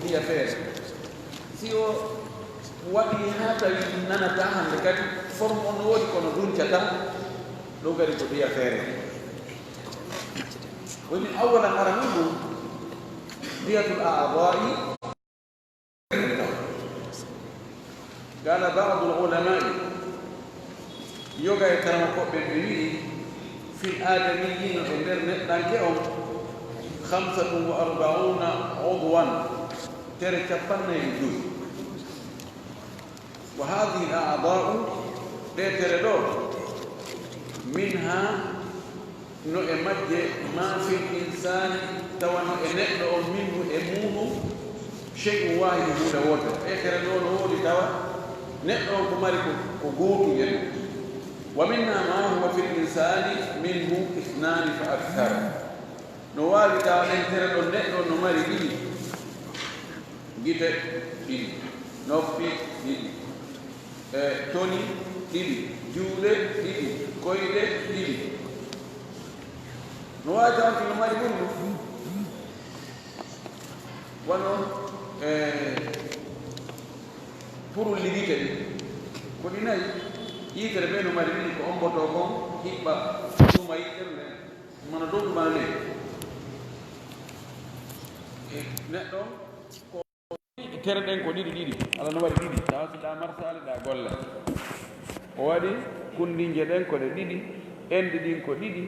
diya feere si o waɗi haa tawi nanata hannde kadi forme on no woodi kono duncata ɗo kadi ko diya feere woni awalan ara ɗum diyatul a'daa'i qala ba'du al-ulama'i yoga e karama koɓɓe ɓe wi'i fi adamiyina e nder neɗɗanke on 45 udwan tere 45 wa hadihi al-a'da'u ɗe tere ɗo minha no e majje ma fi l-insani tawano e neɗɗo on minhu e muɗum shay'un wahidu huunde wotere e tere ɗo no woodi tawa neɗɗo on ko mari ko gootu en wa minha ma huwa fi l-insani minhu ithnani fa akthar no waawi tawa ɗen tere ɗo neɗɗo no mari ɗiɗi gite ɗiɗi noppi ɗiɗi toni ɗiɗi juuɗe ɗiɗi koyɗe ɗiɗi no waawi tawanti no mari ɗum wano pour ligite ɗi ko ɗi nayi yiitere ɓe no mari ɗiɗi ko omboto kon hiɓɓa ɗuma yiɗɗerne mana dow ɗumana ley neɗɗo ko tere ɗen ko ɗiɗi ɗiɗi ala no waɗi ɗiɗi tawa so ɗa marsali ɗa golle o waɗi kundinje ɗen ko ɗe ɗiɗi enɗi ɗin ko ɗiɗi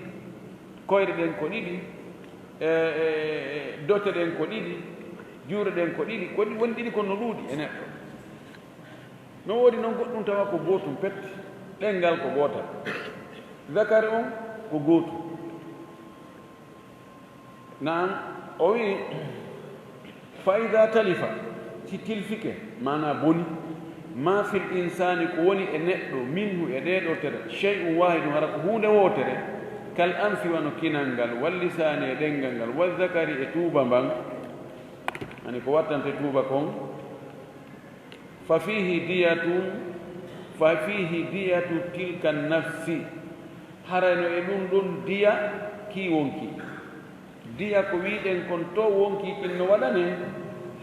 koyɗe ɗen ko ɗiɗi dote ɗen ko ɗiɗi juuɗe ɗen ko ɗiɗi woni ɗiɗi kono no ɗuuɗi e neɗɗo no woodi noon goɗɗum tawa ko gootum pet ɗenngal ko gootal zakari on ko gootu nan o wi fa ida talifa si tilfike mana boni ma fil insani ko woni e neɗɗo minhu e ɗeɗo tere shay'un wahidun hara ko hunde wotere kal anfi wano kinal ngal wallisani e ɗengal ngal wazakari e tuuba mban ani ko wattante tuuba kon fa fihi diyatu tilka nafsi harano e ɗum ɗon diya ki wonki diya ko wiɗen kon to wonki kin no waɗane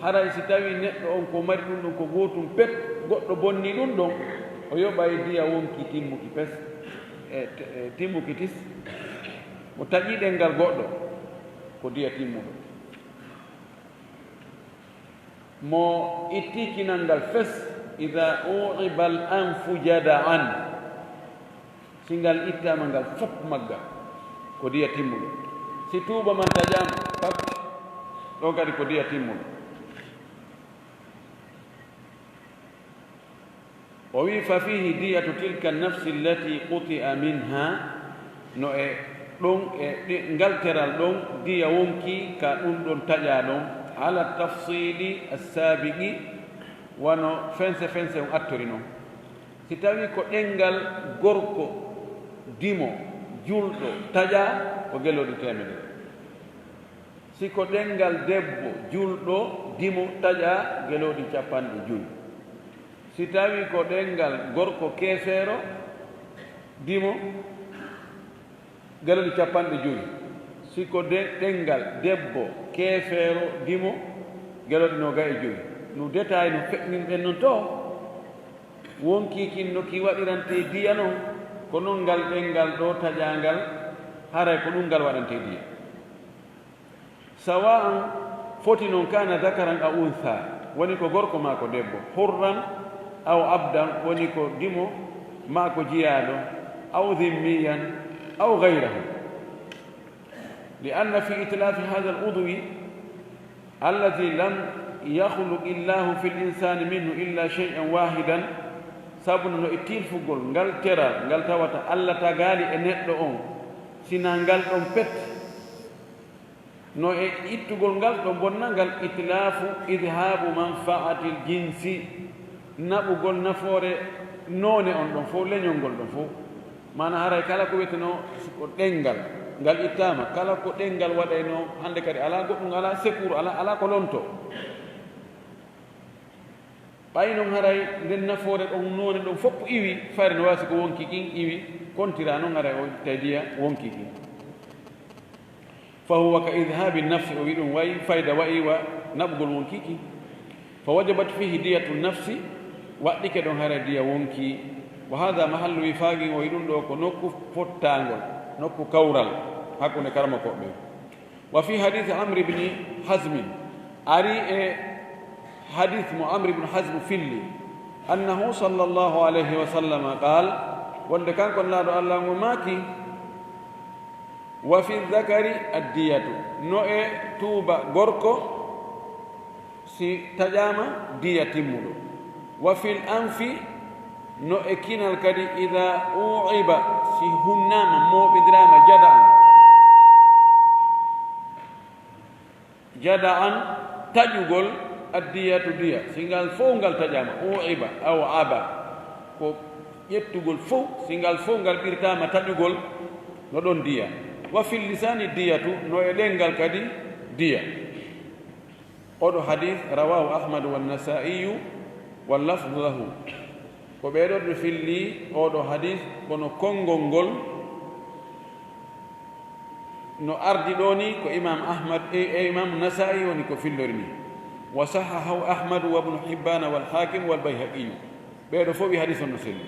haray si tawi neɗɗo on ko mari ɗum ɗon ko gootum pet goɗɗo bonni ɗum ɗon o yoɓa e diya wonki timmuki pes timmuki tis mo taƴi ɗengal goɗɗo ko diya timmuɗo mo itti kinal ngal fes ida uqiba al anfu jada'an si ngal ittama ngal fop magga ko diya timmuɗo si tuuba man taƴama pat ɗo kadi ko diya timmuɗo o wi fa fihi diyatu tilka nafsi allati quti'a minha no e ɗon e ngalteral ɗon diya wonki ka ɗum ɗon taƴa ɗon ala tafsili assabiqi wano fense fense on attori noon si tawi ko ɗengal gorko dimo julɗo taƴa ko geloɗi temedere si ko ɗengal debbo julɗo dimo taƴa geloɗi 50 si tawi ko ɗengal gorko keefeero dimo geloɗi 50 si ko ɗengal debbo keefeero dimo geloɗi 25 no détail no feƴnin ɓen noon to wonki kin no ki waɗirante diya noon ko noon ngal ɗengal ɗo taƴangal haray ko ɗum ngal waɗante diya sawa an foti noon kana dakaran a untha woni ko gorko ma ko debbo hurran aw abdan woni ko dimo ma ko jiyaaɗo aw dhimmiyan aw gayrahu li anna fi itlafi hada al udwi alladi lam yakhluq illahu fi l insani minhu illa shay'an wahidan sabu no e tilfugol ngal teral ngal tawata allah tagaali e neɗɗo on sina ngal ɗon pet no e ittugol ngal ɗo bonna ngal itlafu idhabu manfaati l jinsi naɓugol nafoore noone on ɗon fof leñol ngol ɗon fof mana haray kala ko wiyeteno ko ɗengal ngal ittama kala ko ɗengal waɗayno hannde kadi ala goɗɗum ala secours ala ko lonto ɓay noon haray nden nafoore ɗon noone ɗon fof iwi fayre no waasi ko wonki kin iwi kontira noon haray o itta diya wonki kin fa huwa ka idhabi nafsi o wi ɗum wayi fayda wayi wa naɓugol wonki kin fa wajabat fihi diyatu nafsi waɗɗike ɗon hara diya wonki wa hada mahallu wifaqi o ɗum ɗo ko nokku fottangol nokku kawral hakkunde karama koɓɓe wa fi hadith amri ibni hasmi ari e hadith mo amri ibnu hasme filli annahu sallllahu alayhi wa sallam qal wonde kankon laaɗo allah ngo maaki wa fi dhakari addiyatu no e tuuba gorko si taƴama diya timmuɗo wa fil anfi no e kinal kadi ida uiba si hunnama moɓidirama jada an taƴugol addiyatu diya si ngal fof ngal taƴama uiba aw aba ko ƴettugol fof si ngal fof ngal ɓirtama taƴugol no ɗon diya wa fil lisani diyatu no e ɗengal kadi diya oɗo hadith rawahu ahmadu wannasaiyu wallafdu lahu ko ɓeɗon ɓe filli oɗo hadith kono konngol ngol no ardi ɗo ni ko imam ahmad e imam nasai woni ko fillori ni wa sahahahu ahmadu wa ibnu hibbana walhakim walbayhaqiyu ɓeɗo fof wi hadith on no selli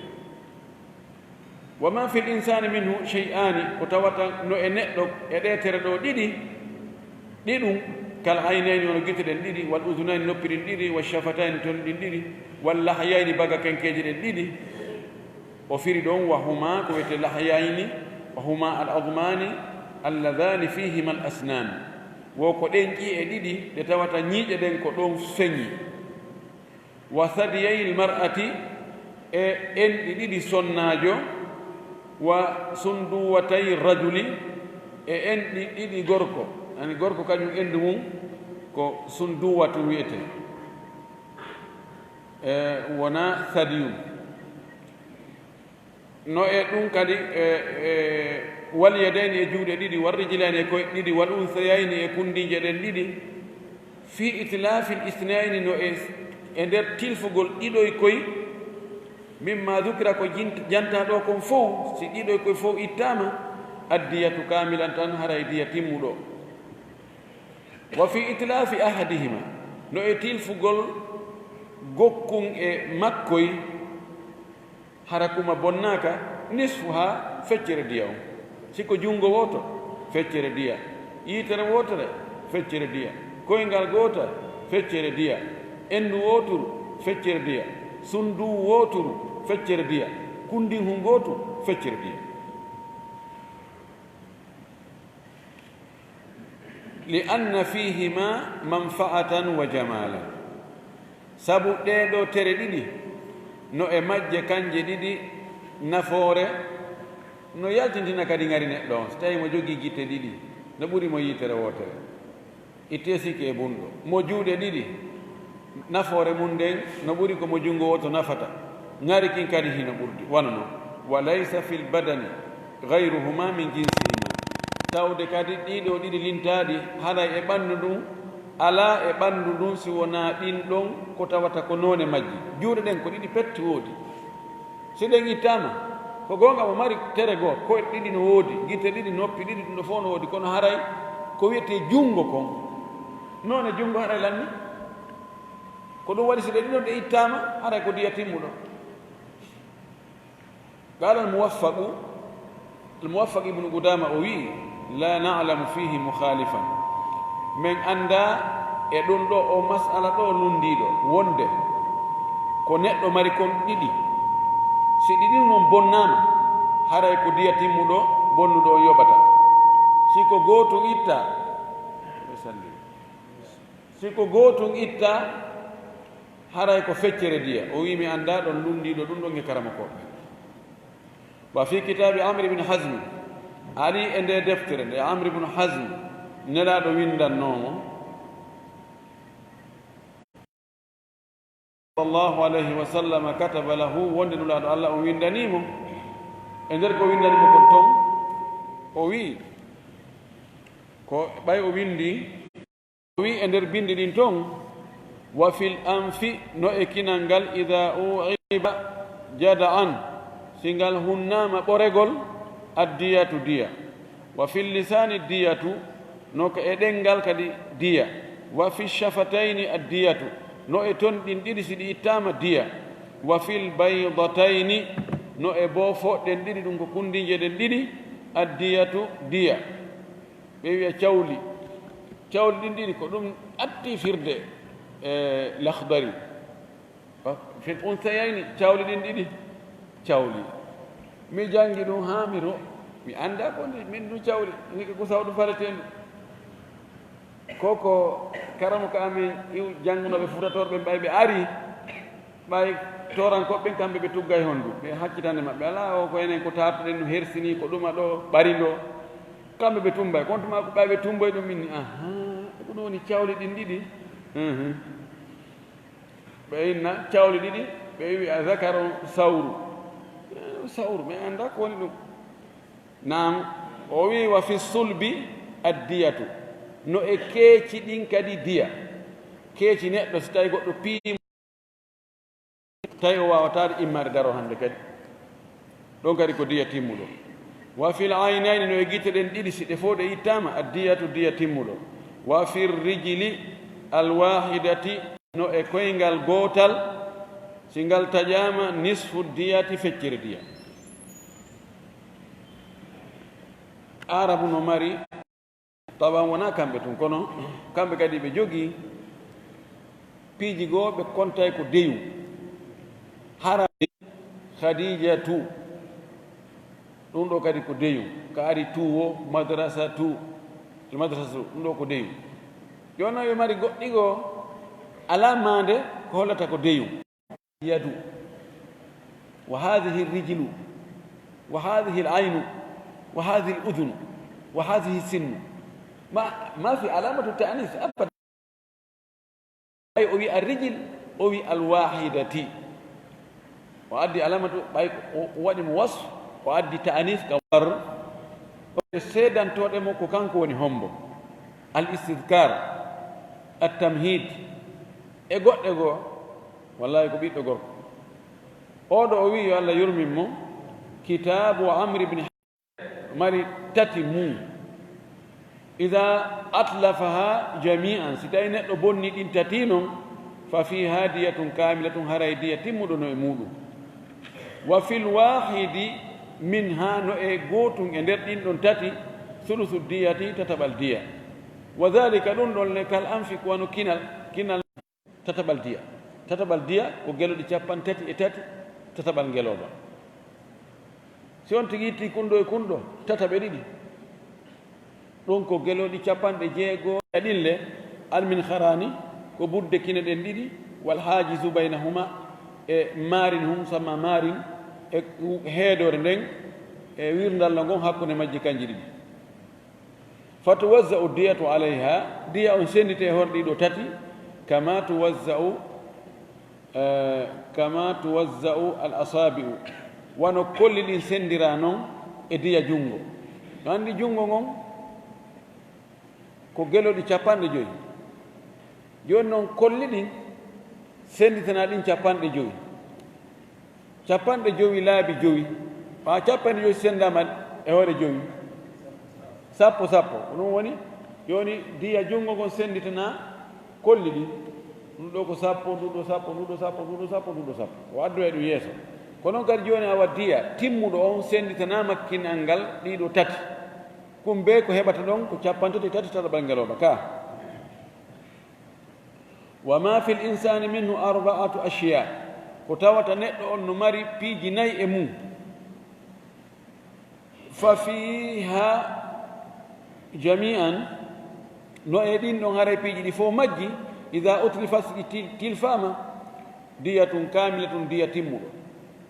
wa ma fi l insani minhu chey'ani ko tawata no e neɗɗo e ɗetere ɗo ɗiɗi ɗiɗum kal aynayni wono gite ɗen ɗiɗi wal udunayni noppi ɗin ɗiɗi wa chafatayni ton ɗin ɗiɗi wal lahyayni baga kenkeji ɗen ɗiɗi o firi ɗon wa huma ko wiyete lahyayni wa huma al admani alladani fihima al asnan wo ko ɗen ƴi'e ɗiɗi ɗe tawata ñiiƴe ɗen ko ɗon feŋi wa thadiyay l mar'ati e enɗi ɗiɗi sonnajo wa sunduwatay rajuli e enɗi ɗiɗi gorko ani gorko kañum endu mum ko sunduwatu wiyete wona thadiyum no e ɗum kadi wal yadayni e juuɗe ɗiɗi wal rijlayni e koye ɗiɗi wal unsayayni e kundije ɗen ɗiɗi fi itlafi l isnayni no e nder tilfugol ɗiɗoy koye mimma dukira ko janta ɗo kon fof si ɗiɗoy koye fof ittama addiyatu kamilan tan haray diya timmuɗo wa fi itlafi ahadihima no e tilfugol gokkun e makkoy hara kuma bonnaka nisfu ha feccere diya on siko jungo woto feccere diya yitere wotere feccere diya koyngal gota feccere diya endu woturu feccere diya sundu woturu feccere diya kundin hu gotu feccere diya li anna fihima manfaatan wa jamala sabu ɗeɗo tere ɗiɗi no e majje kanje ɗiɗi nafoore no yaltintina kadi ngari neɗɗo on so tawi mo jogii gitte ɗiɗi no ɓuri mo yitere wotere itte sikki e bunɗo mo juuɗe ɗiɗi nafoore mum nden no ɓuri ko mo junngo woto nafata ngari kin kadi hino ɓurdi wano noon wa laysa fi l badani gayruhuma min jinsihima tawde kadi ɗiɗo ɗiɗi lintaaɗi haɗay e ɓanndu ɗum ala e ɓanndu ɗum si wona ɗin ɗon ko tawata ko noone majji juuɗe ɗen ko ɗiɗi petti woodi si ɗen ittama ko goonga mo mari tere goo koye ɗiɗi no woodi gite ɗiɗi noppi ɗiɗi ɗum ɗo fof no woodi kono haray ko wiyete junngo kon noone junngo haɗay lanni ko ɗum waɗi si ɗe ɗiɗon ɗe ittama haray ko diya timmuɗo qala almuwaffaq ibnu qudama o wii la nalamu fihi mukhalifan min annda e ɗum ɗo o masala ɗo lundiɗo wonde ko neɗɗo mari kon ɗiɗi si ɗiɗi noon bonnama haray ko diya timmuɗo bonnuɗo o yoɓata siko gootum itta siko gootum itta haray ko feccere diya o wi mi annda ɗon lundiɗo ɗum ɗon e karama koɓe wa fi kitabi amre ibne hasme ali e nde deftere nde amre ibne hasme nelaɗo windannomo sallallahu alayhi wa sallam kataba lahu wonde nulaɗo allah o windanimo e nder ko windanimo kon ton o wi ko ɓay o windi o wi e nder bindi ɗin ton wa fil anfi no e kinal ngal ida uiba jada an si ngal hunnama ɓoregol addiyatu diya wa fil lisani diyatu no ko e ɗengal kadi diya wa fi chafatayni addiyatu no e ton ɗin ɗiɗi si ɗi ittama diya. Wa fil baydatayni no e bo foɗɗen ɗiɗi ɗum ko kundije ɗen ɗiɗi addiyatu diya. ɓe wiya cawli ɗin ɗiɗi ko ɗum atti firde lakhdari fil unsayayni cawli ɗin ɗiɗi cawli mi jangi ɗum ha mi anda ko min ɗum cawli niki ko sawɗum faletendu koko karamo ka amin iw jangnoɓe futatorɓe ɓay ɓe ari ɓay torankoɓe kamɓe ɓe tugga e honndu ɓe haccitande maɓɓe ala o ko enen ko tartoɗen no hersini ko ɗuma ɗo ɓari ɗo kamɓe ɓe tumbay kontuma ko ɓay ɓe tumboy ɗum minni ko ɗum woni cawli ɗin ɗiɗi ɓe inna cawli ɗiɗi ɓe wi a zakaro sawru mi anda ko woni ɗum nam o wi wa fi sulbi addiyatu no e keeci ɗin kadi diya keeci neɗɗo so tawi goɗɗo piimo tawi o wawatade immade daro hannde kadi ɗon kadi ko diya timmuɗo wa fil aynayni no e gite ɗen ɗiɗi si ɗe fof ɗe ittama addiyatu diya timmuɗo wa fir rijli alwahidati no e koyngal gootal si ngal taƴama nisfu diyati feccere diya arabu no mari tawan wona kamɓe tun kono kamɓe kadi ɓe jogii piiji goo ɓe kontay ko deyu hara khadijatu ɗum ɗo kadi ko deyu ko ari tuwo madrasa ɗum ɗo ko deyu joni ɓe mari goɗɗi goo ala mande ko hollata ko deyu yadu wa hadihi rijlu wa hadihi l aynu wa hadihi l udunu wa hadihi sinnu ma fi alamatu ta'anis abada ay o wi arrijil o wi alwahidati o addi alamatu ɓay o waɗi mo wasf o addi ta'anis ka war o seedantoɗe mo ko kanko woni hombo al istidkar at tamhid e goɗɗe goo wallahi ko ɓiɗɗo gorko oɗo o wi yo Allah yurmin mo kitabu amri ibn mari tati mum ida atlafaha jami'an si tawi neɗɗo bonni ɗin tati noon fa fiha diyatun kamilatun haray diya timmuɗo no e muɗum wa fil wahidi minha no e gotum e nder ɗin ɗon tati sulusu diyati tataɓal diya wa dhalika ɗum ɗon ne kal anfik wano kinal tataɓal diya ko geloɗi capan tati e tati tataɓal ngeloba si on tigi itti kunɗo e kunɗo tataɓe ɗiɗi ɗon ko geloɗi capanɗe jeegoo ɗinle almin harani ko budde kine ɗen ɗiɗi wal hajisu baynahuma e marin hum sama marin e heedore nden e wirdalla ngon hakkunde majji kanji ɗiɗi fa tuwazza'u diyatu alayha diya on sendite hor ɗiɗo tati kama tuwazza'u al asabi'u wano kolli ɗin sendira noon e diya junngo no anndi junngo ngon ko geloɗi capanɗe joyi joni noon kolli ɗin senditana ɗin capanɗe joyi laabi joyi ma capanɗe joyi sendama e hoore joyi sappo ɗum woni joni diya junngo ngon senditana kolli ɗin ɗum ɗo ko sappo nduɗo sappo o addu e ɗum yeeso ko noon kadi joni awa diya timmuɗo on senditanama kinal ngal ɗiɗo tati kum be ko heɓata ɗon ko capantati tati tataɓal ngeloɓa ka wa ma fi l insani minhu arba'atu ashiya ko tawata neɗɗo on no mari piiji nayi e mum fa fiha jami'an no e ɗin ɗon haray piiji ɗi fof majji ida utlifat ɗi tilfama diyatun kamilatun diya timmuɗo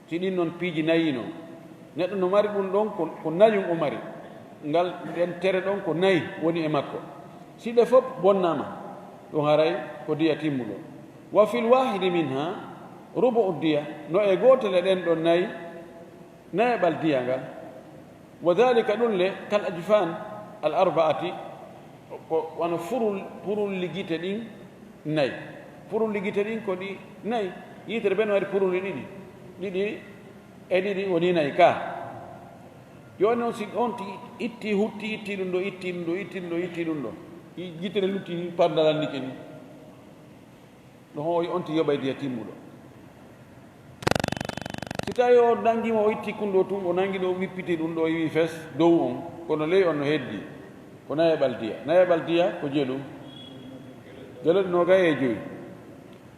si ɗin noon piiji nayi noon neɗɗo no mari ɗum ɗon ko nayum o mari ngal ɗen tere ɗon ko nayi woni e makko si ɗe fof bonnama ɗum haray ko diya timmuɗo wa fil wahidi minha rubu diya no e gotele ɗen ɗon nayi nayeɓal diya ngal wa dhalika ɗum le kal ajfan al arba'ati ko wano purul ligite ɗin nayi purul ligite ɗin ko ɗi nayi yitere ɓen waɗi puruli ɗiɗi e ɗiɗi woni nayi ka joni noon si on itti ɗum ɗo itti ɗum ɗo yitere lutti pardalannike ni ɗo ho onti yoɓay diya timmuɗo si tawi o nangima o itti kunɗo tum o nangi ɗo wippiti ɗum ɗo wi fes dow on kono ley on no heddi ko nayeɓal diya ko jeeɗum geloɗi nogaye e joyi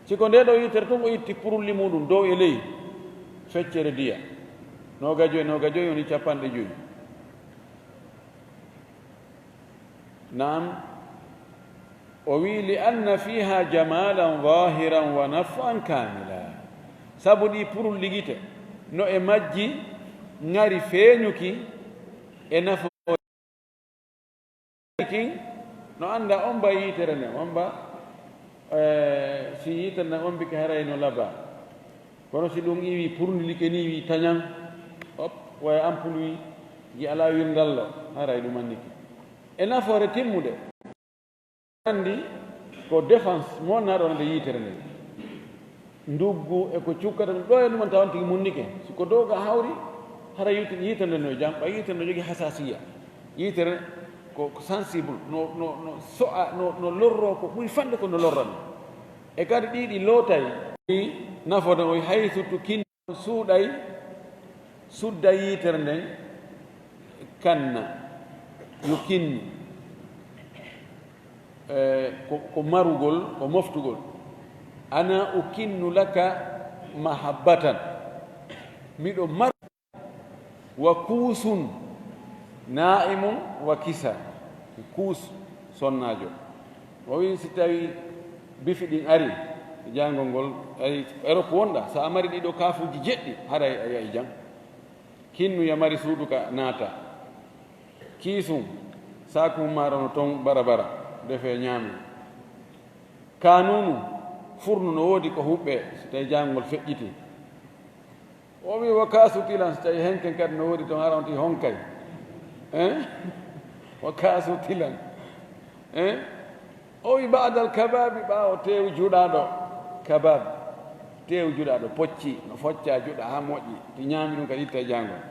siko nde ɗo yitere tum o itti purulli muɗum dow e ley feccere diya noga joyi woni 50 nam o wi li anna fiha jamalan zahiran wa nafan kamila sabu ɗi purulli gite no e majji ngari feeñuki e nafo kin no anda on ba yitere nde on ba si yitere nde on mbike haray no laba kono si ɗum iwi purlike ni wi tañan hop waya ampule wi ji ala wirdallo haray ɗum anniki e nafoore timmude andi ko défense mo naɗo nde yitere nde nduggu e ko cukkata ɗum ɗo e ɗuman tawan tigi munnike siko dowga hawri hara yitere nde no jam ɓa yitere no jogui hasasiya yitere ko sensible no so'a no lorro ko ɓuuri fande ko no lorrano e kadi ɗiɗi lootay nafode o hay surtout kin suuɗay sudda yitere nden kanna yo kinni ko marugol ko moftugol ana ukinnu laka mahabbatan miɗo mar wa kuusun na'imun wa kisa kuus sonnajo o wi si tawi bifi ɗin ari jangol ngol ay Europe wonɗa so a mari ɗiɗo kaafuji jeɗɗi haɗa a yahi jam kinnu ya mari suudu ka naata kiisum sakum marono toon bara defe ñaami kanunu furnu no woodi ko huɓɓe so tawi jangol feƴƴiti o wi wa kaasu tilan so tawi henken kadi no woodi toon haranti honkay wa kaasu tilan o wi badal kababi ɓaawo tewu juɗaɗo kabab tewu juɗaɗo pocci no focca juɗa ha moƴƴi ti ñaami ɗum kadi itta jangol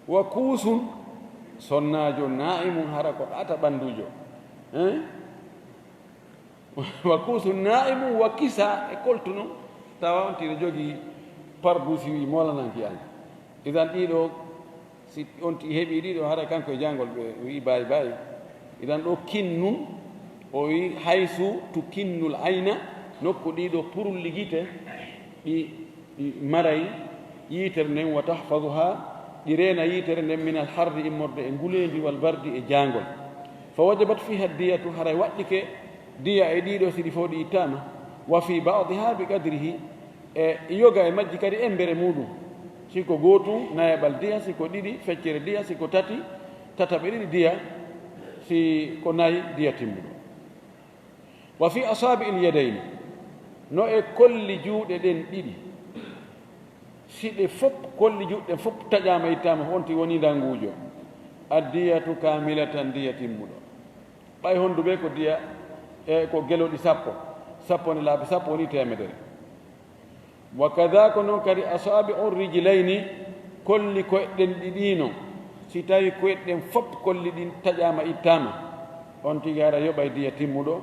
wa kuusun sonnajo na'imum hara ko ɗata ɓandujo wa kuusun na'imum wa kisa e koltuno tawa on tiɗo jogui pardusi wi molananki allah idan ɗiɗo si on ti heeɓi ɗiɗo hara kanko e jangol ɓe wi bayi idan ɗo kinnun o wi haysu to kinnul ayna nokku ɗiɗo purulli gite ɗi maray yitere nden wa tahfaduha ɗi reena yitere nden min al harri immorde e ngulendi wal bardi e jangol fa wajabat fiha diyatu haray waɗɗike diya e ɗiɗo siɗi fof ɗi ittama wa fi badiha bi qadrihi e yoga e majji kadi embere muɗum siko gootum nayaɓal diya siko ɗiɗi feccere diya siko tataɓe ɗiɗi diya si ko nayi diya timmuɗo wa fi asabi il yadayni no e kolli juuɗe ɗen ɗiɗi siɗe fof kolli juuɗe ɗen fof taƴama ittama honti woni dangujo addiyatu kamilatan diya timmuɗo ɓay honduɓe ko diya e ko geloɗi sappo ne laabi sappo woni temedere wa kada ko noon kadi asabi on rijilayni kolli koyɗen ɗiɗino si tawi koyɗen fof kolli ɗin taƴama ittama on tigi ara yoɓay diya timmuɗo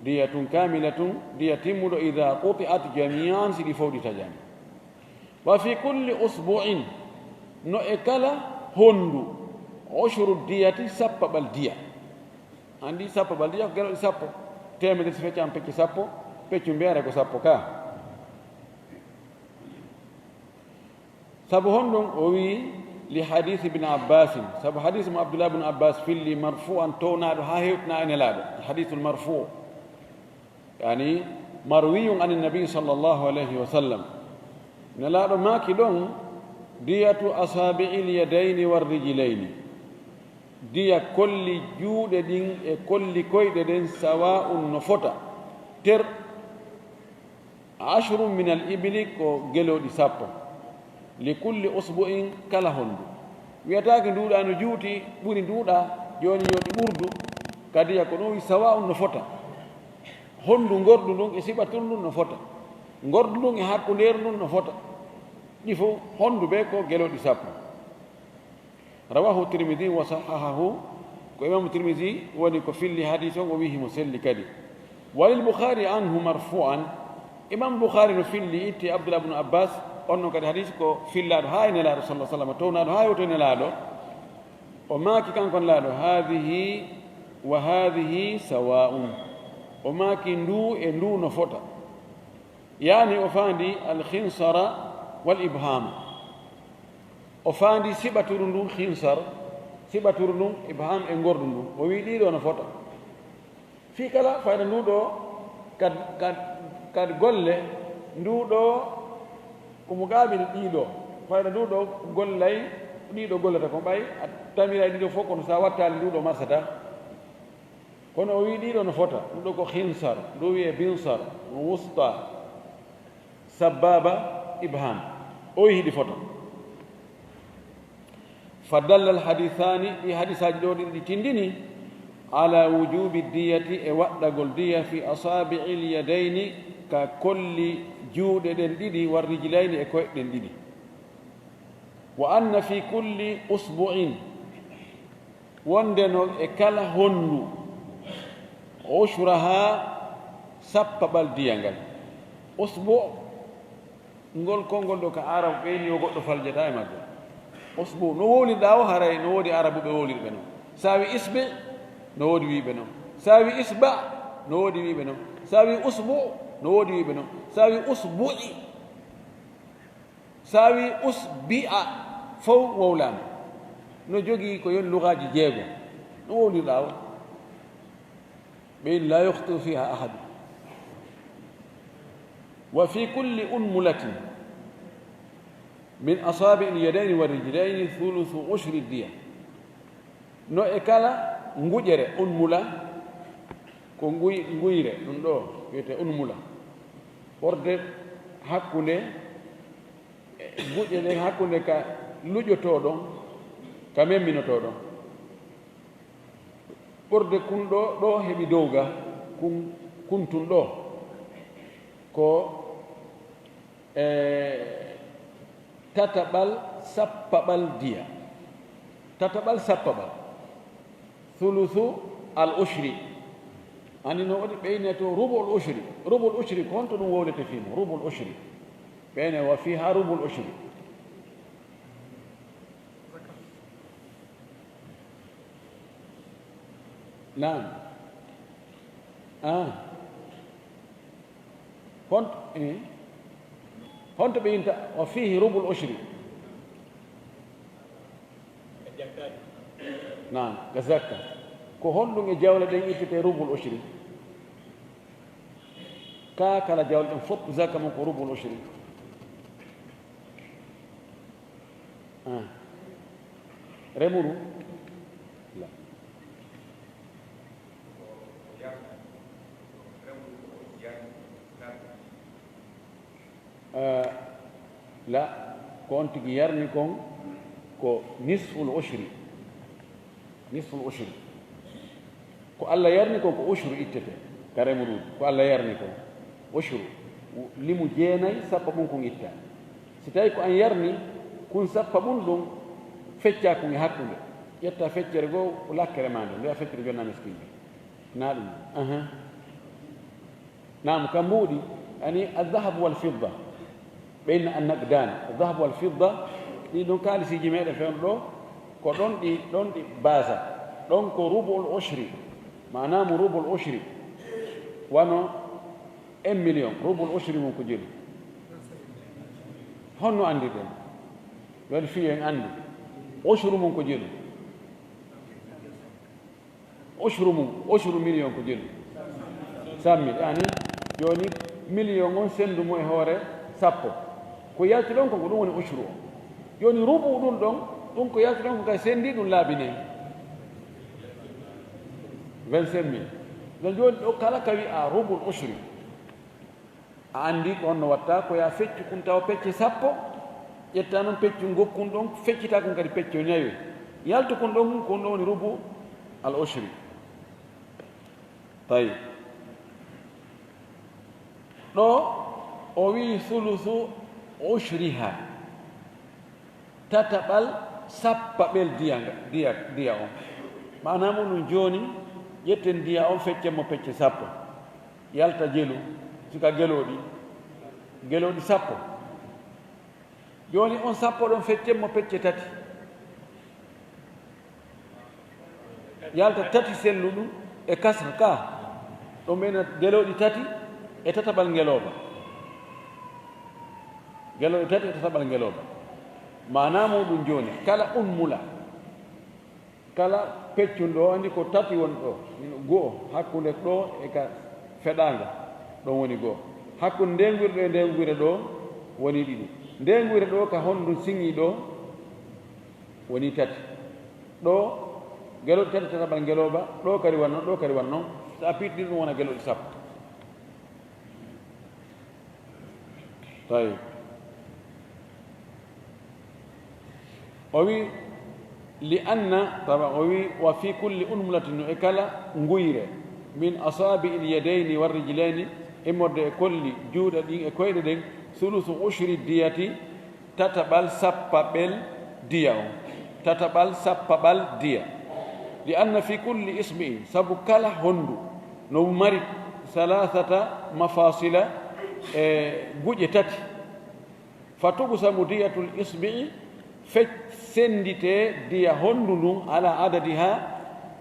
diyatun kamilatun diya timmuɗo ida quti'at jamian siɗi fof ɗi taƴama wa fi kulli usbu'in no e kala hondu ushru diyati sappaɓal diya andi sappaɓal diya ko geloɗi sappo temedere si feccama pecce sappo peccu mbiyare ko sappo ka sabu honɗum o wi li hadith ibn abbas sabu hadith mo abdullah ibn abbas filli marfu'an townaɗo ha hewtina e nelaɗo hadithul marfu' yani marwiyun an nabi sallllahu alayhi wa sallam nelaɗo maaki ɗon diyatu asabi'il yadayni warrijilayni diya kolli juuɗe ɗin e kolli koyɗe ɗen sawa'un no fota ter ashrum min al ibli ko geloɗi sappo li kulli usbu'in kala hondu wiyatake nduuɗa no juuti ɓuri nduuɗa joni yoɗi ɓurdu kadiya ko ɗum wi sawa'un no fota hondu gordu ndun e siɓatul ndun no fota gordu ndun e hakkunderu ndun no fota ɗi fof hondu ɓe ko geloɗi sappo rawahu tirmidi wa sahahahu ko imamu tirmidi woni ko filli hadis on o wi himo selli kadi walil bukhari anhu marfu'an imam Bukhari no filli itti Abdullah ibn Abbas on non kadi hadis ko fillaɗo ha e nelaɗo sallah sallam townaɗo ha yoto nelaɗo o maaki kankon laaɗo hadihi wa hadihi sawa'un o maaki ndu e ndu no fota yani o faandi alkhinsara wal ibham o faandi siɓaturu ndun khinsar siɓaturu ndun ibham e gordu ndun o wi ɗiɗo no fota fi kala fayda nduɗo kad golle nduɗo komo gaaɓini ɗiɗo fayda nduɗo gollay ɗiɗo gollata ko ɓay a tamira ɗiɗo fof kono sa wattali nduɗo marsata kono o wi ɗiɗo no fota nduɗo ko khinsar ndu wiye binsar wusta sababa ibham o yihiɗi fota fa dalla alhadithani ɗi hadisaji ɗo ɗiɗi tindini ala wujubi diyati e waɗɗagol diya fi asabi'i lyadayni ka kolli juuɗe ɗen ɗiɗi war rijlayni e koyɗe ɗen ɗiɗi wa anna fi kulli usbu'in wondeno e kala honndu ushraha sappaɓal diya ngal usbu ngol konngol ɗo ka arabu ɓeyni o goɗɗo faljata e maggo usbu no wowliɗa o haray no woodi arabu ɓe wowliɗɓe noon sa wi isbi no woodi wiɓe noon sa wi isba no woodi wiɓe noon sa wi usbu no woodi wiɓe noon sa wi usbu'i sa wi usbi'a fof wowlama no jogii ko yon lugaji jeego no wowliɗa o ɓeyni la yukhtiu fiha ahadu wa fi kulli unmulatin min asabi lyadayni wa rijlayni thuluthu ushri diya no e kala nguƴere unmula ko nguyre ɗum ɗo wiyete unmula ɓorde hakkunde guƴe ɗen hakkunde ka luƴotoɗon ka memminotoɗon ɓorde kunɗo ɗo heɓi dowga kuntun ɗo ko tataɓal sappaɓal diya tataɓal sappaɓal thuluthu al ushri ani no waɗi ɓeyne to rubul ushri ko honto ɗum wowlete fino rubul ushri ɓeyne wa fiha rubul ushri nam honto ɓeyinta wa fihi rubul ushri nam ga zakka ko honɗum e jawle ɗen ittete rubul ushri ka kala jawle ɗen fof zakka mum ko rubul ushri remuru la ko on tigi yarni kon ko nisful ushri ko Allah yarni kon ko ushru ittete ka remuruji ko Allah yarni kon ushru limu jeenayi sappa ɓum kon itta si tawi ko an yarni kun sappa ɓum ɗum fecca kon e hakkunde ƴetta feccere goo ko lakkere ma nde ndewa feccere jonna miskinɓe na ɗum nam kam mbuuɗi ani aldahabu walfidda ɓeyna annaqdan aldahabu walfidda ɗi ɗon kaalisiji meɗen fewno ɗo ko ɗon ɗi basa ɗon ko rubul ushri manamo rubul ushri wano 1 million rubul ushri mum ko jeli honno andirɗen woni fiyo en anndi ushru mum ko jelu ushru million ko jelu 100 000 yani joni million on sendu mo e hoore sappo ko yalti ɗon ko ɗum woni ushru o joni rubu ɗum ɗon ɗum ko yalti ɗon ko kay sendi ɗum laabine 25 000 ɗon joni ɗo kala ka wi a rubul ushri a anndi ko on no watta ko ya feccu kun tawa pecce sappo ƴetta noon peccu gokkun ɗon feccita kon kadi pecce ñawi yaltu kon ɗon kon ɗon woni rubu al ushri tawi ɗo o wi thuluthu ushriha tataɓal sappaɓel diya on manamo ɗum joni ƴetten diya on feccen mo pecce sappo yalta jelu sika geloɗi geloɗi sappo joni on sappo ɗon feccemmo pecce tati yalta tati sellu ɗum e kasra ka ɗo mbiyena geloɗi tati e tataɓal ngeloba geloɗi tati e tataɓal ngeloba mana muɗum joni kala ummula kala peccum ɗo andi ko tati woni ɗo go'o hakkude ɗo e ka feɗanga ɗon woni go'o hakkude ndengure ɗo e ndengure ɗo woni ɗiɗi ndengure ɗo ka honɗum siŋi ɗo woni tati ɗo geloɗi tati tataɓal ngeloba ɗo kadi wannon ɗo kadi wannon sa piɗɗi ɗum wona geloɗi sappo tawi o wi li anna tawa o wi wa fi kulli unmulatin no e kala nguyre min asabi il yadayni wa rijlayni immorde e kolli juuɗe ɗin e koyɗe ɗen sulusu ushri diyati tataɓal sappaɓel diya o tataɓal sappaɓal diya li anna fi kulli ismi'in sabu kala honndu no mari salasata mafasila e guƴe tati fa tugsamu diyatul ismi'i sendite diya honndu ndun ala adadi ha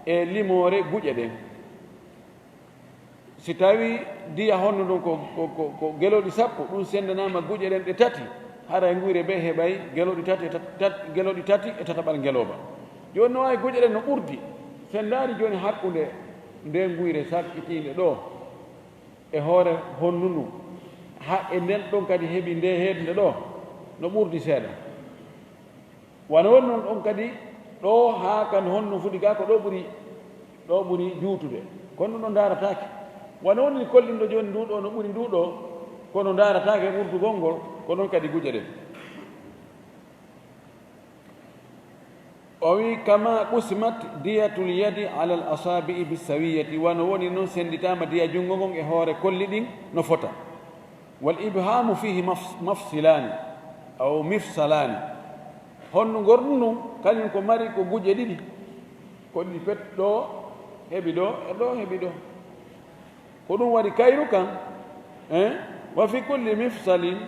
e limore guƴe ɗen si tawi diya honndu ndun ko geloɗi sappo ɗum sendanama guƴe ɗen ɗe tati hara e nguyre ɓe heɓay geloɗi tati e tataɓal ngeloba joni no wawi guƴe ɗen no ɓurdi sen daari joni hakkude nde nguyre sakkitinde ɗo e hoore honnu ndu ha e nden ɗon kadi heeɓi nde heednde ɗo no ɓurdi seeɗa wano woni noon ɗon kadi ɗo haa kadi honno fuɗi ga ko ɗo ɓuri juutude kono ɗo daaratake wano woni kollinɗo joni nduɗo no ɓuri nduɗo kono daaratake ɓurdugol ngol ko ɗon kadi guƴe ɗen o wi kama qusmat diyatul yadi ala al asabi'i bisawiyati wano woni noon senditama diya junngo ngon e hoore kolli ɗin no fota wal ibhamu fihi mafsilani aw mifsalani honno gorɗum ɗum kañum ko mari ko guƴe ɗiɗi koɗi pet ɗo heɓi ɗo e ɗo heɓi ɗo ko ɗum waɗi kayru kan wa fi kulli mifsalin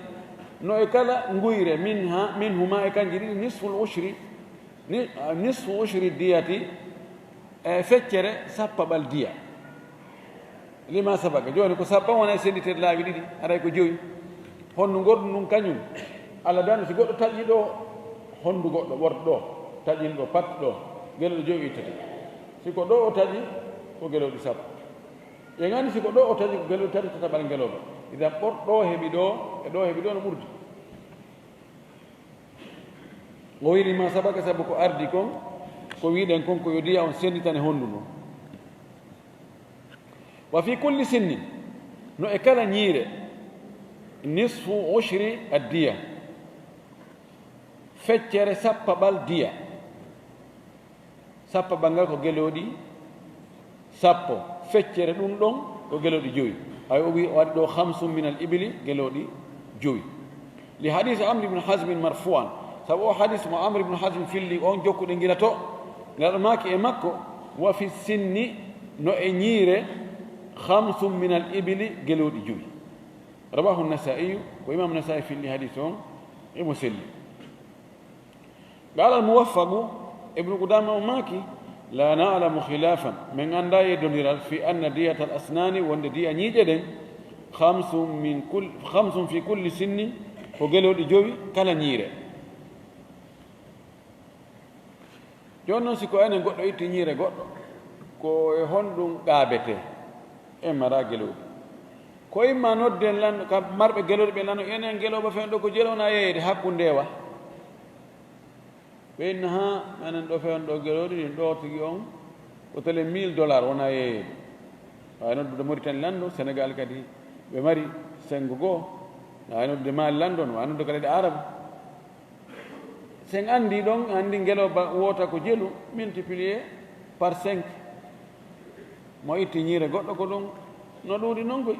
no e kala nguyre min huma e kanji ɗiɗi nisfu ushri diyati e feccere sappaɓal diya lima sabaka joni ko sappa wona e senditede laawi ɗiɗi aray ko joyi honno gorɗum ɗum kañum allah dano si goɗɗo taƴƴi ɗo honndu goɗɗo worɗo ɗo taƴin ɗo pat ɗo geloɗi joyi ittete siko ɗo o taƴi ko geloɗi sappo e gandi siko ɗo o taƴi ko geloɗi tati tataɓal ngeloba idan ɓorɗo heeɓi ɗo e ɗo heeɓi ɗo no ɓurdi o wirima sabaka sabu ko ardi kon ko wiɗen kon ko yo diya on senditane honndu ndu wa fi kulli sinnin no e kala ñiire nisfu ushri addiya feccere sappaɓal diya sappaɓal ngal ko geloɗi sappo feccere ɗum ɗon ko geloɗi joyi ay o wi o waɗi ɗo hamsum min al ibli geloɗi joyi li hadise amre ibne hasmin marfuan sabu o hadis mo amre ibne hasme filli on jokkuɗe gila to ngaɗo maki e makko wa fi sinni no e ñiire hamsum min al ibli geloɗi joyi rawahu nasaiyu ko imam nasai filli hadis on emo selli قال الموفق ابن قدامة وماكي لا نعلم خلافا من أن لا يدنر في أن دية الأسنان وأن دية نيجد خمس في كل سن وقالوا لجوي كلا نيرة جون سيكو أنا قلت إيتي نيرة قلت كو هندون قابته إما راجلو كو إما نودن لان كمار بقلوا بلانو إنا نقلوا بفندو كجلونا يهي حقون ديوا ɓennaha manen ɗo fewan ɗo geloɗi ɗin ɗo tigi on ko tele $1000 wona yeeyede wawi noddude Mauritanie lanndo Sénégal kadi ɓe mari sengo goo wawi noddude Mali lanndo no wawi noddude kadi ɗe arabe sen anndi ɗon anndi ngeloba woota ko jelu multiplié par 5 mo itti ñiire goɗɗo ko ɗum no ɗuuɗi noon koy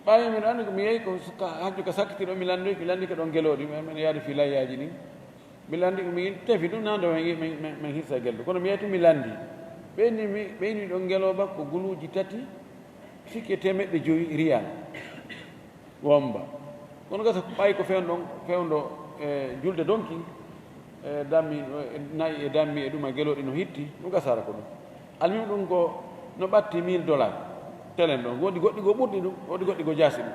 ɓawi miɗo anndi ko mi yeeyi ko hajju ka sakkitiɗo mi landike ɗon geloɗi men yaade fi layyaji ɗin mi landi mi tefi ɗum nando min hirsa gelɗo kono mi yeytu mi landi ɓeyni ɗon ngeloba ko guluuji tati sikke 500 riyal womba kono gasa ɓay ko fewndo julde donki dammi nayi e dammi e ɗum a geloɗi no hitti ɗum gasara ko ɗum almimi ɗum ko no ɓatti $1000 telen ɗon woodi goɗɗi go ɓurɗi ɗum woodi goɗɗi go jaasi ɗum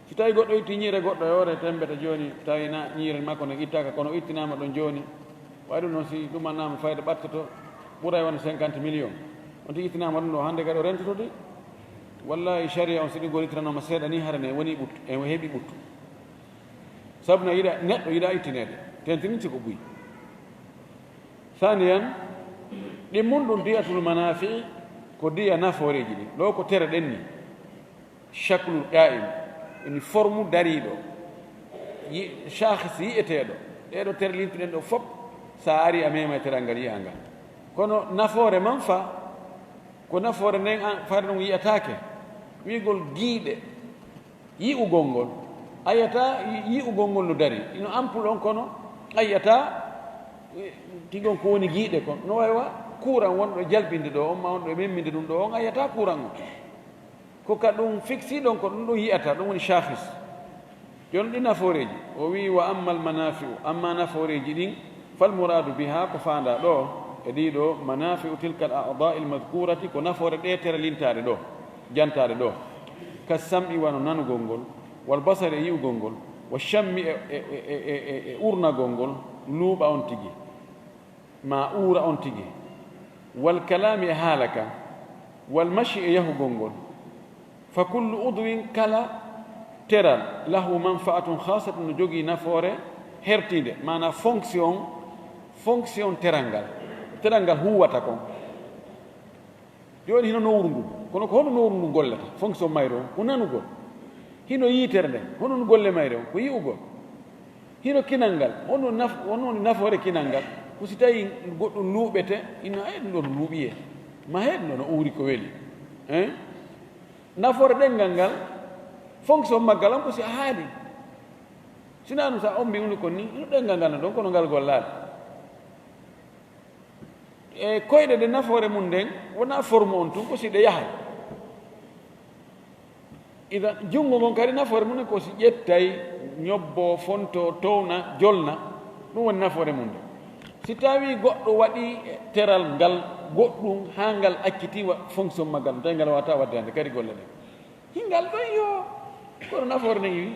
si tawi goɗɗo itti ñiire goɗɗo e hoore tembeta jooni tawi na ñiire makko ne ittaka kono ittinama ɗon jooni way ɗum noon si ɗumannama fayda ɓattoto ɓuuray wonde 50 millions on tigi ittinama ɗum ɗo hannde kadi o rentotode wallahi sharia on siɗi golitiranoma seeɗa ni harane woni ɓuttu e heeɓi ɓuttu sabu no yiɗa neɗɗo yiɗa ittinede tentiniti ko ɓuyi saniyan ɗimmun ɗum diyatul manafi ko diya nafooreji ɗi ɗo ko tere ɗen ni chaclul qa'im ini forme dariɗo chahis yiyeteɗo ɗeɗo tere lintuɗen ɗo fof sa ari a mema e teral ngal yiya ngal kono nafoore man fa ko nafoore nden fare ɗum yiyatake wigol giiɗe yi'ugol ngol a yiyata yi'ugol ngol no dari ino ampule on kono a yiyata tigon ko woni giiɗe kon no waywa courant wonɗo jalbinde ɗo on ma wonɗo e memminde ɗum ɗo on a yiyata courant o ko ka ɗum fixi ɗon ko ɗum ɗo yiyata ɗum woni chahis joni ɗi nafooreji o wi wa amma al manafiu amma nafooreji ɗin fal mouradu biha ko fanda ɗo e ɗiɗo manafiu tilka al a'dai al madkurati ko nafoore ɗe tere lintade ɗo jantade ɗo ka sam'i wano nanugol ngol wal basari e yi'ugol ngol wa chammi e urnagol ngol luuɓa on tigi ma uura on tigi wal kalami e haala ka wal machi e yahugol ngol fa kullu udwin kala teral lahu manfaatun khasatun no jogii nafoore hertide mana fonction teral ngal huwata kon joni hino nowru ndu kono ko hono nowru ndu gollata fonction mayre on ko nanugol hino yiitere nden hono golle mayre on ko yi'ugol hino kinal ngal hononi nafoore kinal ngal ko si tawi goɗɗum luuɓete ina ɗum ɗo no luuɓiye ma heɗum ɗo no uuri ko weli nafoore ɗengal ngal fonction maggal on ko si a haali sina ɗum sa ombi uni kon ni ino ɗengal ngal no ɗon kono ngal gollaade e koyɗe ɗe nafoore mum nden wona forme on tun ko si ɗe yahay ida junngo ngon kadi nafoore mum nden ko si ƴettay ñobbo fonto towna jolna ɗum woni nafoore mum nden si tawi goɗɗo waɗi teral ngal goɗɗum ha ngal accitiwa fonction maggal tawi ngal wawata wadde hande kadi golle ɗen hingal ɗon yo kono nafoore nden wi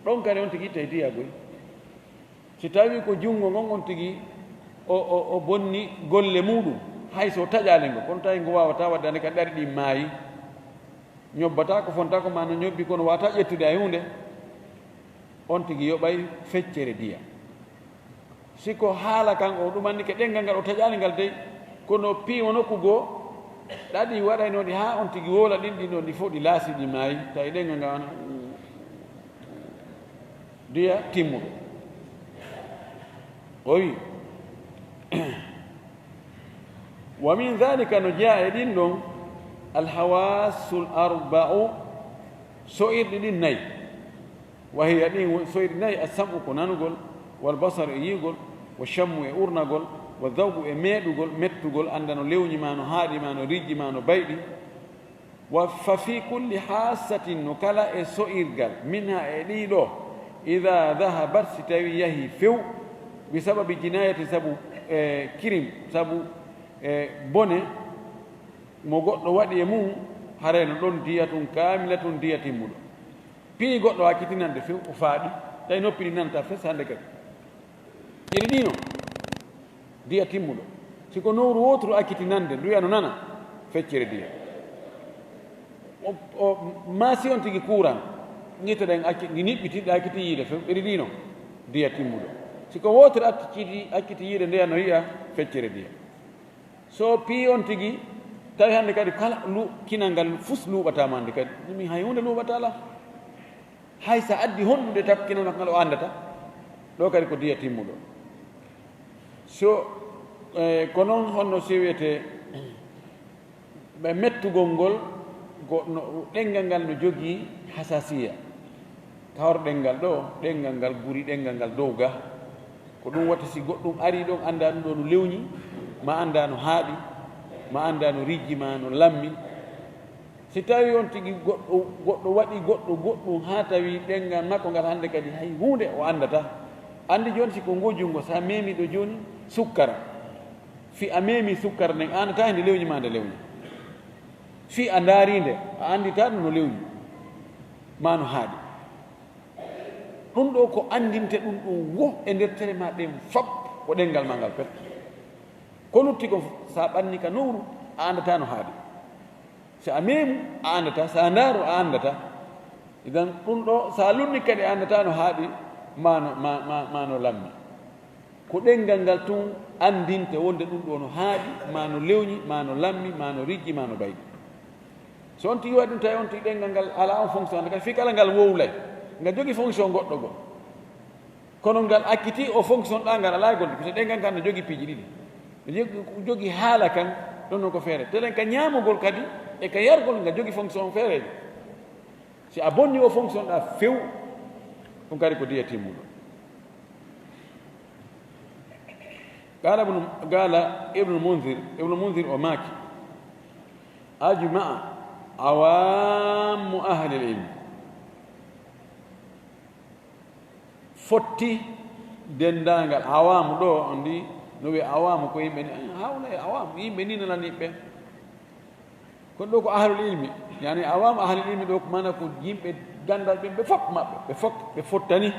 ɗon kadi on tigi itta diya goy si tawi ko junngo ngon on tigi o bonni golle muɗum hay so taƴale ngo kono tawi ngo wawata wadde hande kadi ɗari ɗi maayi ñobbata ko fonta ko ma no ñobbi kono wawata ƴettude hay hunde on tigi yoɓay feccere diya siko haala kan o ɗum anndi ke ɗengal ngal o taƴani ngal dey kono piiwo nokku goo ɗaɗi waɗaynoɗi ha on tigi wola ɗin ɗi ɗo ɗi fof ɗi laasi ɗi maayi tawi ɗengal ngal wana diya timmuɗo o wi wa min dhalika no jaa e ɗin ɗon alhawasul arba'u so'irɗi ɗin nayi wa hiya ɗin so'irɗi nayi assam'u ko nanugol wal basaru e yiigol wa chammu e urnagol wa dawgu e meeɗugol mettugol annda no lewñi ma no haaɗi ma no rijji ma no bayɗi wa fa fi kulli hassatin no kala e so'irgal minha e ɗiɗo ida dahabat si tawi yahi few bi sababi jinayati sabu kirim sabu bone mo goɗɗo waɗi e mum hareno ɗon diya tun kamila tun diya timmuɗo pii goɗɗo hakkitinande few o faaɗi tawi noppi ɗi nanta fes hannde kadi ƴiɗi ɗino diya timmuɗo siko nowru wotru akkitinande ndu wiyano nana feccere diya o maasi on tigi courant ñitteɗen ɗi niɓɓitiɗɗe akkiti yiide few ɓeɗi ɗino diya timmuɗo siko wotere akkiti yiide ndeya no yiya feccere diya so pii on tigi tawi hannde kadi kala kinal ngal fus luuɓatama hannde kadi ɗumi hay hunde luuɓatala hay sa addi honɗude tak kinal makko ngal o andata ɗo kadi ko diya timmuɗo so ko noon honno sewiyete ɓe mettugol ngol ɗengal ngal no jogii hasasiya kawr ɗengal ɗo ɗengal ngal ɓuri ɗengal ngal dow ga ko ɗum watta si goɗɗum ari ɗon annda ɗum ɗo no lewñi ma annda no haaɗi ma annda no rijji ma no lammi si tawi on tigi goɗɗo waɗi goɗɗum ha tawi ɗengal makko ngal hannde kadi hay hunde o andata andi joni siko ngojungo sa memi ɗo joni sukkara fi a memi sukkara nden a andata nde lewñi ma nde lewñi fi a daarinde a andita ɗum no lewñi ma no haaɗi ɗum ɗo ko andinte ɗum ɗum wo e nder tere ma ɗen fab ko ɗengal ma ngal pet ko lutti ko sa ɓanni ka nowru a andata no haaɗi so a memu a andata sa ndaaru a andata idan ɗum ɗo sa lunni kadi a andata no haaɗi ma no lammi ko ɗengal ngal tun andinte wonde ɗum ɗo no haaɗi ma no lewñi ma no lammi ma no riggi ma no bayɗi so on tigi waɗi ɗum tawi on tigi ɗengal ngal ala on fonction ande kadi fi kala ngal wowlay ngal jogii fonction goɗɗo goo kono ngal akkiti o fonction ɗa ngal ala golde parce que ɗengal kan no jogii piiji ɗiɗi no jogii haala kan ɗon noon ko feere telen ka ñaamugol kadi e ka yargol ngal jogii fonction feereje si a bonni o fonction ɗa few ɗum kadi ko diya timmuɗo qala ibnu mundir o maaki ajmaa awamu ahli lilmi fotti dendangal awamu ɗo on ndi no wiye awamu ko yimɓe ni hawla e awamu yimɓe ni nananiɓe kono ɗo ko ahlul ilmi yani awamu ahlul ilmi ɗo ko mana ko yimɓe gandal ɓe fof maɓɓe ɓe fottani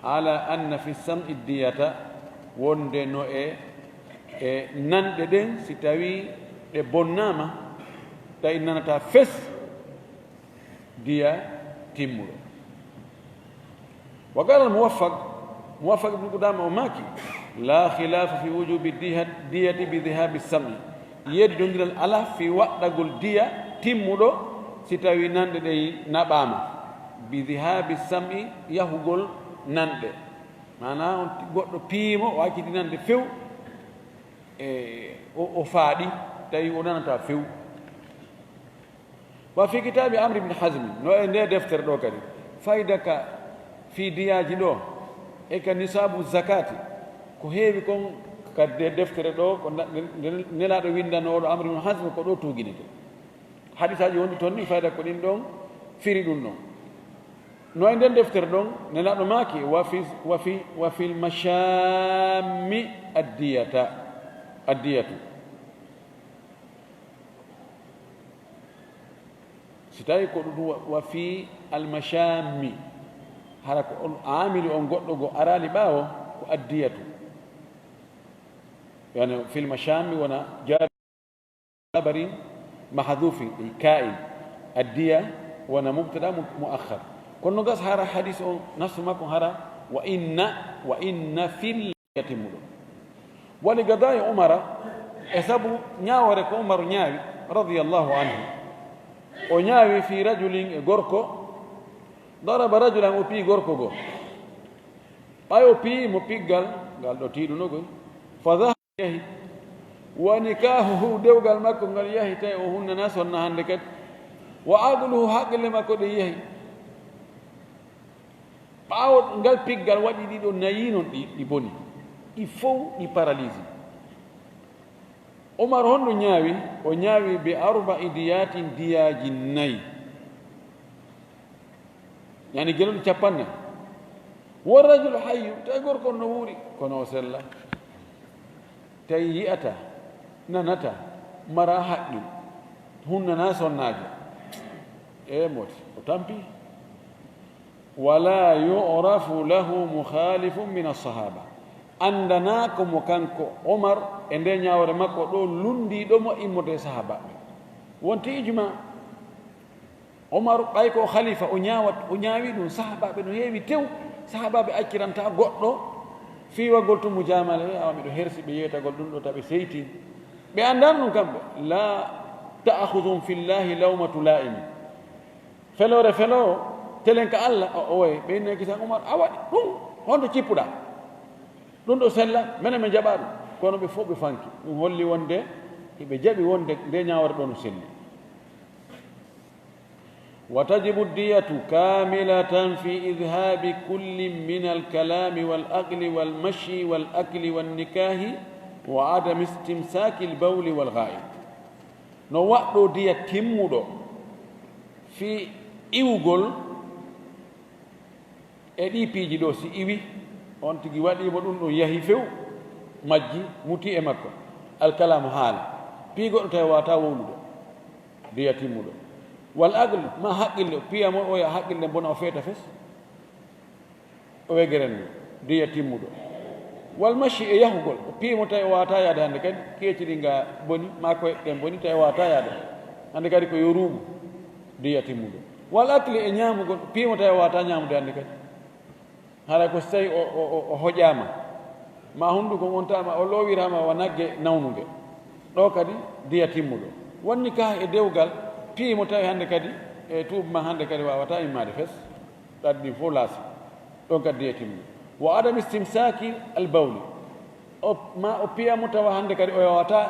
ala anna fi sam'i diyata wonde no e nanɗe ɗen si tawi ɗe bonnama tawi nanata fes diya timmuɗo wa qala muwaffaq ibnu qudama o maaki la khilafa fi wujubi diyati bi dhihabi sam'i yeddodiral ala fi waɗɗagol diya timmuɗo si tawi nanɗe ɗe naɓama bi dhihabi sam'i yahugol nanɗe mana on goɗɗo piimo o acciti nande few o faaɗi tawi o nanata few wa fi kitabi amri ibne hasmi no e nde deftere ɗo kadi fayda ka fi diyaji ɗo e ka nisabu zakati ko heewi kon ka deftere ɗo ko nelaɗo windanoɗo amri ibne hasmi ko ɗo tuguinete hadisaji wonɗi toon ni fayda ko ɗin ɗon firi ɗum ɗon no e nden deftere ɗon nelaɗo maaki wa fi lmachami addiyatu si tawi ko ɗum wa fi almachami hara ko on amili on goɗɗo go arali ɓaawo ko addiyatu yani fi lmachami wona jabari mahdufi ka'in addiya wona mubtada muakhar kono gas hara hadis o nasu makko hara wa inna fil yatimmuɗo wali gadayi umara e sabu ñawore ko umaru ñaawi radiallahu anhu o ñaawi fi rajulin e gorko daraba rajulan o pii gorko goo ɓay o pii mo piggal ngal ɗo tiiɗunogoy fa dahaba yahi wa nikahuhu dewgal makko ngal yahi tawi o hunnana sonna hannde kadi wa aqluhu haqqille makko ɗe yahi ɓaawo ngal piggal waɗi ɗiɗo nayi noon ɗi boni ɗi fof ɗi paralyse omar honɗo ñaawi o ñaawi be arba'i diyatin diyaji nayi yani geloɗo capannayi wo rajulu hayyu tawi gorko no wuuri kono o sella tawi yiyata nanata mara haqqil hunnana sonnaajo e moti o tampi wala yu'rafu lahu mukhalifun min as-sahaba andana ko mo kanko omar e nde ñawore makko ɗo lundiɗomo immode sahabaɓe wonti ijma omar ɓay ko khalifa o ñaawi ɗum sahabaɓe no heewi tew sahabaɓe acciranta goɗɗo fiwagol to mujamala awa miɗo hersi ɓe yeytagol ɗum ɗo taɓe seyti ɓe andano ɗum kamɓe la ta'khudhum fillahi lawmatu la'imi felore felowo telen ka allah o way ɓe inne kisan umar a waɗi ɗum honto cippuɗa ɗum ɗo sella minen ɓe jaɓa ɗum kono ɓe fof ɓe fanki ɗum holli wonde eɓe jaɓi wonde nde ñawore ɗo no selli wa tajibu diyatu kamilatan fi idhabi kulli min alkalami wal aqli wal mashi wal akli wal nikahi wa adami istimsaki lbawli wal ghaib no waɗɗo diya timmuɗo fi iwugol e ɗi piiji ɗo si iwi on tigi waɗimo ɗum ɗum yahi few majji muti e makko alkalamu haala pii goɗɗo tawi wata wowlude diya timmuɗo wal agle ma haqqille piyamo oya haqqille bona o feeta fes o wegerenno diya timmuɗo wal machi e yahugol piimo tawi o wata yaade hannde kadi keeci ɗi nga boni ma koye ɗen boni tawi wata yaade hannde kadi ko yo ruugu diya timmuɗo wal akli e ñaamugol piimo tawi wata ñaamude hannde kadi haɗa ko so tawi o hoƴama ma hunnduko on tama o loowirama wa nagge nawnuge ɗo kadi diya timmuɗo wonni ka e dewgal piimo tawi hannde kadi e tuuba ma hannde kadi wawata immade fes ɗaɗɗi fof laasi ɗon kadi diya timmuɗo wa adam istimsaki albawli ma o piyamo tawa hannde kadi o wawata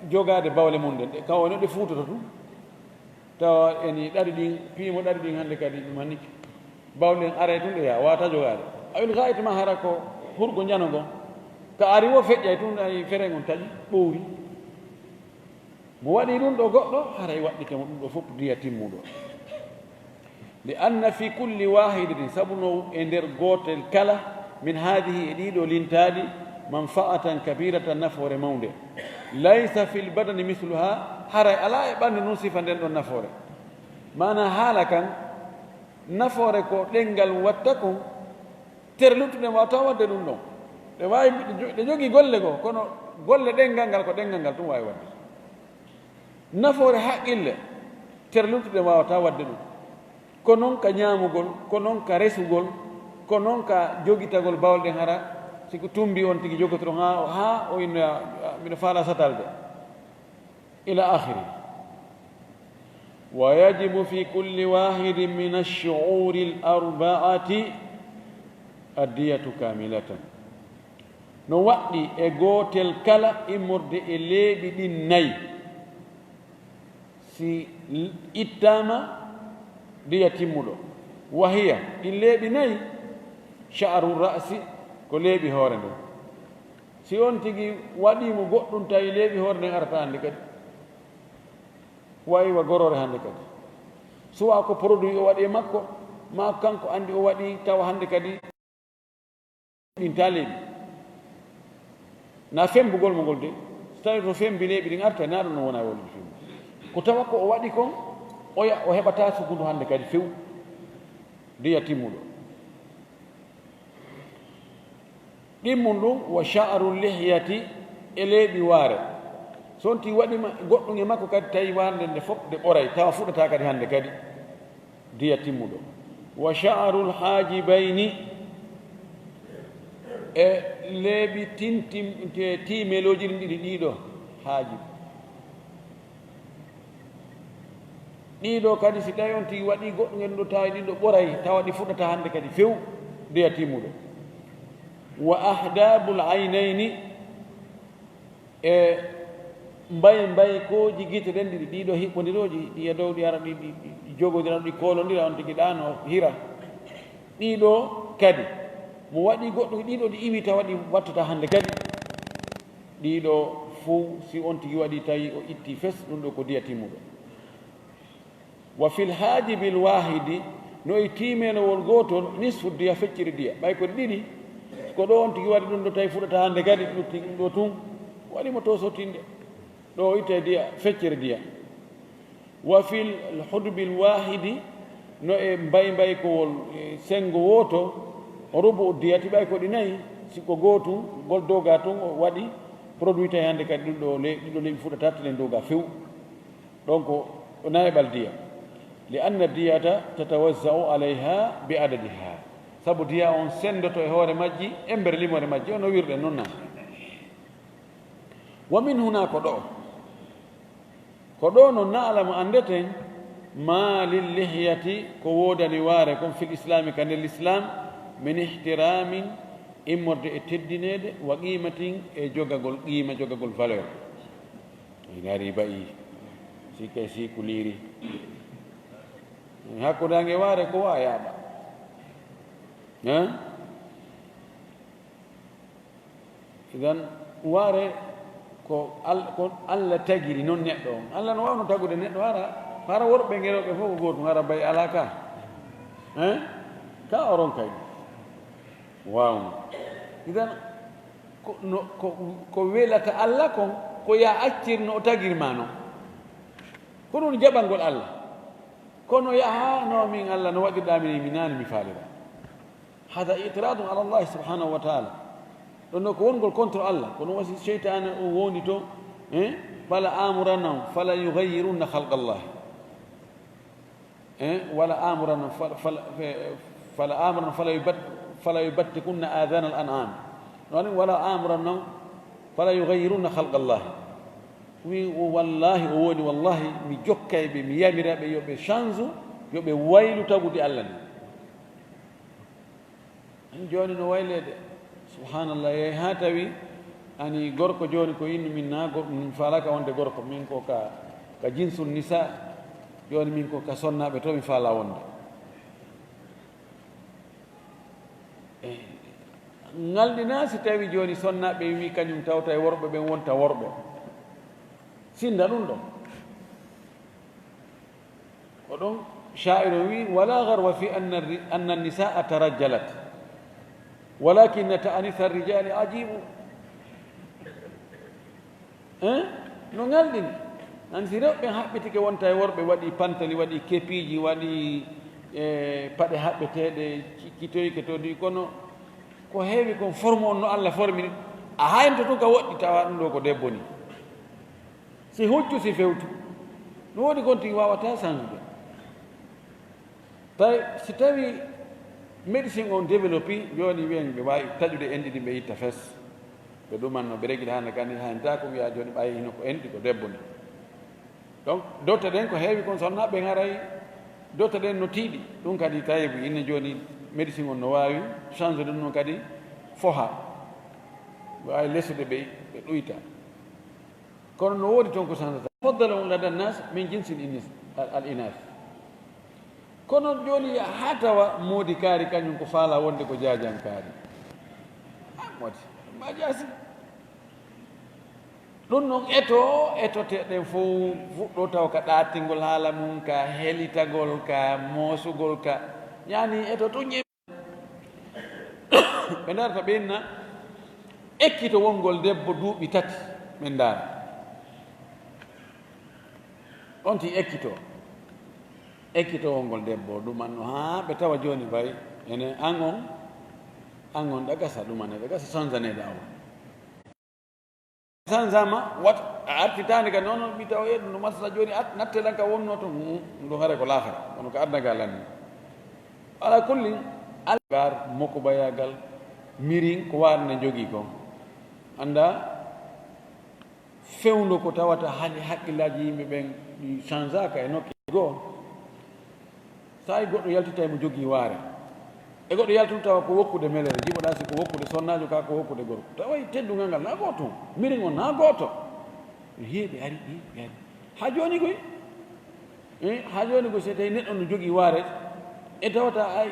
jogade bawle mum ɗen ɗe kaw no ɗe fuutoto tum tawa eni ɗaɗi ɗin piimo ɗaɗi ɗin hannde kadi ɗum hanniki bawle en are tun ɗe ya wawata jogade awil gayta ma hara ko hurgo janogo ka ari wo feƴƴay tun ay fere on taƴi ɓowri mo waɗi ɗum ɗo goɗɗo haray waɗɗitemo ɗum ɗo fof diya timmuɗo li anna fi kulli wahidatin sabu no e nder gotel kala min hadihi e ɗiɗo lintaɗi manfaatan kabiratan nafoore mawde laysa fi lbadani misluha haray ala e ɓanndu nun sifa nden ɗon nafoore mana haala kan nafoore ko ɗenngal watta kon tere luttuɗe wawata wadde ɗum ɗon ɗe wawi ɗe jogii golle goo kono golle ɗenngal ngal ko ɗenngal ngal tum wawi wadde nafoore haqqille tere luttuɗe wawata wadde ɗum ko noon ka ñaamugol ko noon ka resugol ko noon ka jogitagol bawlɗen hara siko tumbi on tigi jogotoro ha o inno mbiɗa faala satalde ila akhiri wa yajibu fi kulli wahidin min alshuuri alarba'ati addiyatu kamilatan no waɗɗi e gootel kala immorde e leeɓi ɗin nayi si ittama diya timmuɗo wahiya ɗin leeɓi nayi sha'ru ra'si ko leeɓi hoore nden si on tigi waɗimo goɗɗum tawi leeɓi hoore nden arata hannde kadi wayiwa gorore hannde kadi suwa ko produit o waɗi e makko ma kanko anndi o waɗi tawa hannde kadi ɗin ta leeɓi na fembugol mo ngol de so tawi to fembi leeɓi ɗin arta na ɗum no wona wolude fembu ko tawa ko o waɗi kon oya o heɓata sugundu hannde kadi few diya timmuɗo ɗimmum ɗum wa sha'ru lihyati e leeɓi waare so on ti waɗima goɗɗum e makko kadi tawi waarde nde fof nde ɓoray tawa fuɗata kadi hannde kadi diya timmuɗo wa sha'ru lhajibayni e leeɓi timeloji ɗin ɗiɗi ɗiɗo haajib ɗiɗo kadi si tawi on tigi waɗi goɗɗum en ɗo tawi ɗin ɗo ɓoray tawa ɗi fuɗata hannde kadi few diya timmuɗo wa ahdabul aynayni e mbaykoji gite ɗen ɗiɗi ɗiɗo hiɓɓodiroji ɗi e dow ɗi ara ɗi jogodira ɗi kolodira on tigi ɗano hira ɗiɗo kadi mo waɗi goɗɗum ɗiɗo ɗi iwi tawa ɗi wattata hannde kadi ɗiɗo fo si on tigi waɗi tawi o itti fes ɗum ɗo ko diya timmuɗo wa fil hajibi lwahidi no e timenowol gotol nisfu diya fecciri diya ɓay koɗe ɗiɗi ko ɗo on tigi waɗi ɗum ɗo tawi fuɗata hannde kadi ɗum ɗo tun waɗimo to sotinde ɗo itta diya feccere diya wa fil hudbi lwahidi no e mbaykowol sengo woto rubu diyati ɓay ko ɗi nayi siko gootum gol doga tun o waɗi produit tawi hannde kadi ɗiɗo leeɓi fuɗata tilen doga few donc o nayeɓal diya li anna diyata tatawazzau alayha bi adadiha sabu diya on sendoto e hoore majji e nder limore majji ono wirɗen noon nan wa min huna ko ɗo no na'lamu andeten ma lillihyati ko wodani waare kon fil islami ka nder l'islam min ihtiramin immorde e teddinede wa qimatin e jogagol qima jogagol valeur inari bayi sikay siku liiri hakkudange waare ko wa yaaɓa idan waare ko Allah tagiri noon neɗɗo on Allah no wawno tagude neɗɗo ara hara worɓe ngeroɓe fof ko gootum hara bay ala ka ka oron kay wawno idan ko welata allah kon ko ya accirno o tagirma noon ko ɗum jaɓalngol allah kono yaha no min allah no waɗirɗamini mi nani mi faalira hada itiradum ala llahi subhanahu wa taala ɗon noon ko wongol contre allah kono wasi cheytane o wondi to fala amurannahum fala yugayirunna halqa llahi wala amurannahum fala amurannahum fala yubattikunna adana al an'am non wala amurannahum fala yugayirunna halqa llahi wi wallahi o woni wallahi mi jokkay ɓe mi yamiraɓe yoɓe change yoɓe waylu tagude allah ni joni no waylede subhanallah yeyi ha tawi ani gorko joni ko innu min na min falaka wonde gorko min ko ka jinsul nisa joni min ko ka sonnaɓe to mi faala wonde ngaldina si tawi joni sonnaɓe wi kañum tawta e worɓe ɓen wonta worɓe sinda ɗum ɗon ko ɗon sha'ir wi wala garwa fi anna nisaa tarajjalat walakinna ta'anitha arrijali ajibu no ngalɗini an si rewɓe haɓɓitike wonta e worɓe waɗi pantali waɗi kepiji waɗi paɗe haɓɓeteɗe kitoyke to ɗi kono ko heewi kon forme on no allah formi a haynto tun ka woɗɗi tawa ɗum ɗo ko debbo ni si huccu si fewtu no woodi gonti wawata change tawi si tawi médecine on développé joni wiyen ɓe wawi taƴude enɗiɗi ɓe itta fes ɓe ɗumanno ɓe reguiɗa hande kandi haynta ko wiya joni ɓayi hino ko enɗi ko debbo ni donc dotta ɗen ko heewi kon sonnaɓe haray dotta ɗen no tiiɗi ɗum kadi tawi inne joni médecine on no wawi change ɗum noon kadi foha wawi lesude ɓe ɗuyta kono no woodi toon ko changata faddala on lada nnas min jinsil al inas kono joni ha tawa moodi kaari kañum ko faala wonde ko jajan kaari modi ma jaasi ɗum noon etoteɗen fof fuɗɗo taw ka ɗatingol haala mum ka helitagol ka moosugol ka yani eto to ñe ɓe darata ɓenna ekkito wongol debbo duuɓi tati ɓe ndaara ɗon ti ekkito wongol debbo ɗumanno ha ɓe tawa joni bay ene an on ɗa gasa ɗumane ɗa gasa changanede awa changama wat a artitani ka noon ɓi tawa ɗum no masala joni nattelan ka wonno to ɗum hare ko laafata kono ko adnaga lanni ala kulli algar mokko bayagal mirin ko warne jogui ko anda fewndo ko tawata hali haqqillaji yimɓe ɓen ɗi change aka e nokki goo so yi goɗɗo yaltita mo jogii waare e goɗɗo yaltuno tawa ko wokkude melere jiɓoɗa si ko wokkude sonnajo ka ko wokkude gorko tawa teddugal ngal na gooto mirin on na gooto heeɓe ari ha joni koy ha joni koy so tawi neɗɗo no jogii waare e tawata ay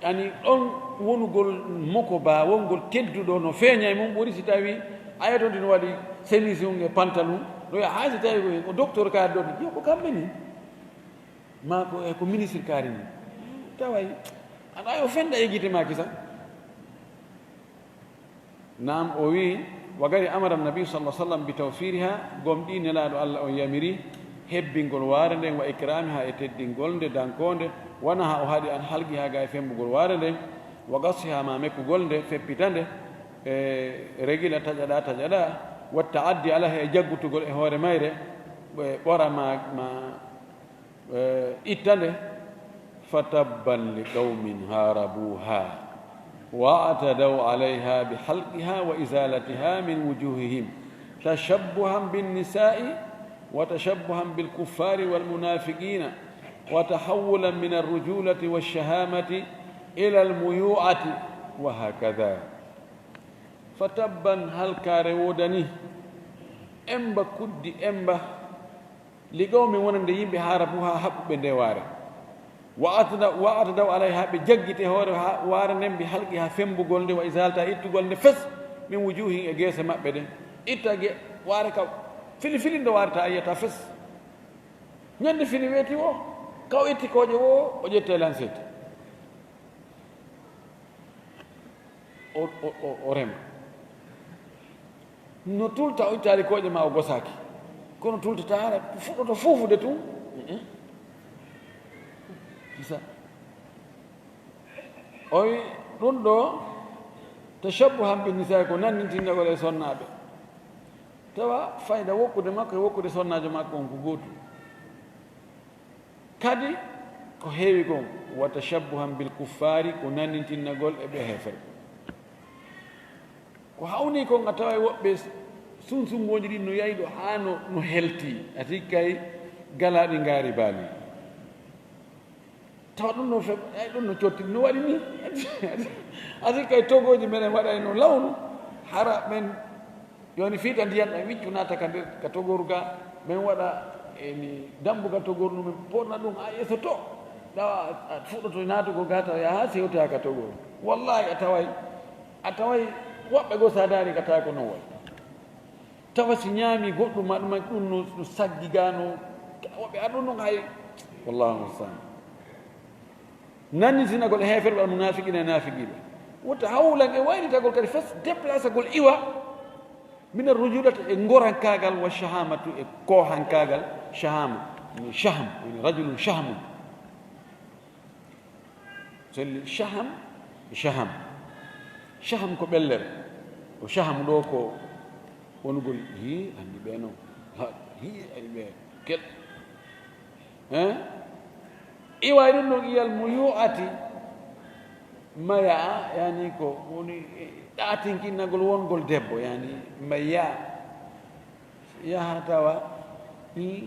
ani ɗon wonugol moko ba wongol tedduɗo no feeña e mum ɓuri si tawi ayatondi no waɗi chemise um e pantalon ɗo ha si tawi ko docteur kaari ɗo ƴeew ko kamɓe ni ma ko ministre kaari ni taway aɗa yo fenda e guite maki sa nam o wi wa gari amara nabi sallah sallam bi tawfiriha gom ɗi nelaɗo allah o yamiri hebbingol waare nden wa ikramiha e teddingol nde dankonde wona ha o haaɗi an halgi ha ga e fembugol waare nden wa gasiha ma mekkugol nde feppitande e regila taƴaɗa watta addi alaha e jaggutugol e hoore mayre ɓe ɓora ma itta nde fatabban li qawmin harabuha wa atadaw alayha bi halqiha wa isalatiha min wujuhihim tashabbuhan binnisa'i wa tashabbuhan bilkuffari walmunafiqina wa tahawulan min arrujulati walshahamati ila almuyu'ati wa hakadha fatabban halkare wodani emba kuddi emba ligawmi wonande yimɓe harabu ha haɓɓuɓe nde waare wa atadaw alayha ɓe jaggite hoore waare nden mbi halqi ha fembugol nde wa isalta ittugol nde fes min wujuhin e geese maɓɓe ɗen itta waare ka fili nde waareta a yiyata fes ñande fini weeti o kaw itti kooƴe o ƴette lancette o rema no tulta o ittaali kooƴe ma o gosaaki kono tultata ara fuɗɗoto fuufude tun isa oyi ɗum ɗo tashabbuhan bi nisaa ko nannintinnagol e sonnaaɓe tawa fayda wokkude makko e wokkude sonnaajo makko on ko gootu kadi ko heewi kon wa tashabbuhan bil kuffari ko nannintinnagol e ɓe heefere ko hawni kon a tawa e woɓɓe sunsumboji ɗi no yayi ɗo haa no helti ati kay galaaɗi ngaari baali tawa ɗum no ay ɗum no cotti no waɗi ni ati kay togoji menen waɗay no lawnu hara men joni fiita ndiyan ɗam wiccu naata ka nder ka togoru ga min waɗa eni dambuga togoru ɗum min porna ɗum ha yeeso to ɗawa a fuɗɗoto naatugo ga tawa yaha sewta ka togoru wallahi a taway woɓɓe goo sa daari ka tawa ko non way tawa si ñaami goɗɗum ma ɗuma ɗum no saggi ga no woɓɓe aɗum non hay wallahu mustaan nannitinagol heeferɓe al munafiqina e nafiqiɓe wotta hawlan e waynitagol kadi fas déplace gol iwa mina rujulata e gorankagal wa shahamatu e kohankagal shahama ni shaham woni rajulum shahamun solli shaham e shaham shaham ko ɓellere o shaham ɗo ko wonugol hi andi ɓe noon hi ani ɓe kel iwa ɗum ɗon iyal mo yu'ati maya yani ko woni ɗatinkinnagol wongol debbo yani maya yaha tawa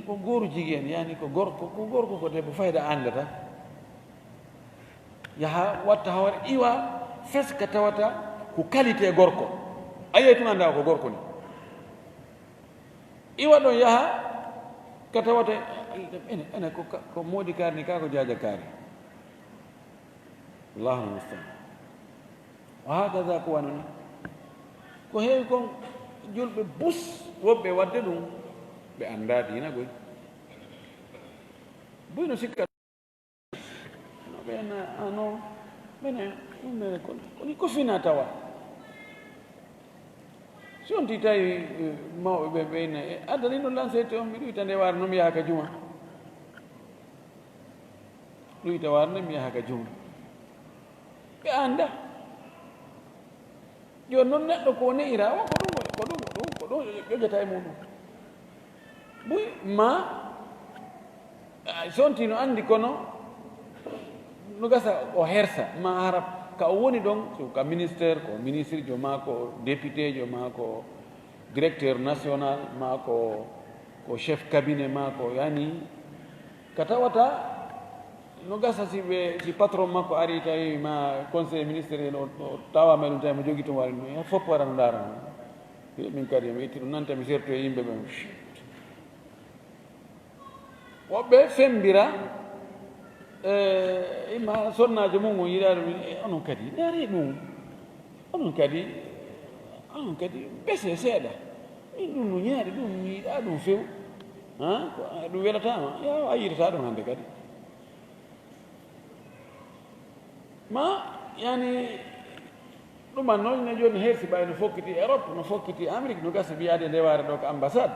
ko gooru jigéen yani ko gorko ko debbo fayda andata yaha watta hawar iwa feska tawata ko qualité gorko ayi tuma anda ko gorko ni iwa ɗon yaha ka tawata ene ko moodi kaari ni ka ko jaaja kaari allahu mustaan wa hakaza ko wanani ko heewi kon julɓe bus woɓɓe wadde ɗum ɓe annda diina goy boyno sikka no ɓena ano ɓene ɗummere koni ko fina tawa si on ti tawi mawɓe ɓe ɓeyna e addani no lancete on mbiɗo wita nde waara noon mi yaha ka juma ɗum wita waara nde mi yaha ka juma ɓe annda joni noon neɗɗo ko ne'ira o ko ɗum ƴoƴata e muɗum ɓuy ma sonti no anndi kono no gasa o hersa ma hara ka o woni ɗon so ka ministére ko ministre jo ma ko député jo ma ko directeur national ma ko chef cabinet ma ko yani ka tawata no gasa si patron makko ari tawi ma conseil ministériel o tawama ɗum tawi mo jogui tum wari ɗum fof wara no ndaarama min kadi mi itti ɗum nanta mi serto e yimɓe ɓe woɓɓe fembira imma sonnajo mum o yiɗa ɗum onon kadi daari ɗum onon kadi ɓese seeɗa min ɗum no ñaari ɗum mi yiɗa ɗum few ɗum welatama ya a yidata ɗum hannde kadi ma yani ɗuman noon ne joni hersi ɓay no fokkiti Europe no fokkiti Amérique no gasa wiyade ndeware ɗo ko ambassade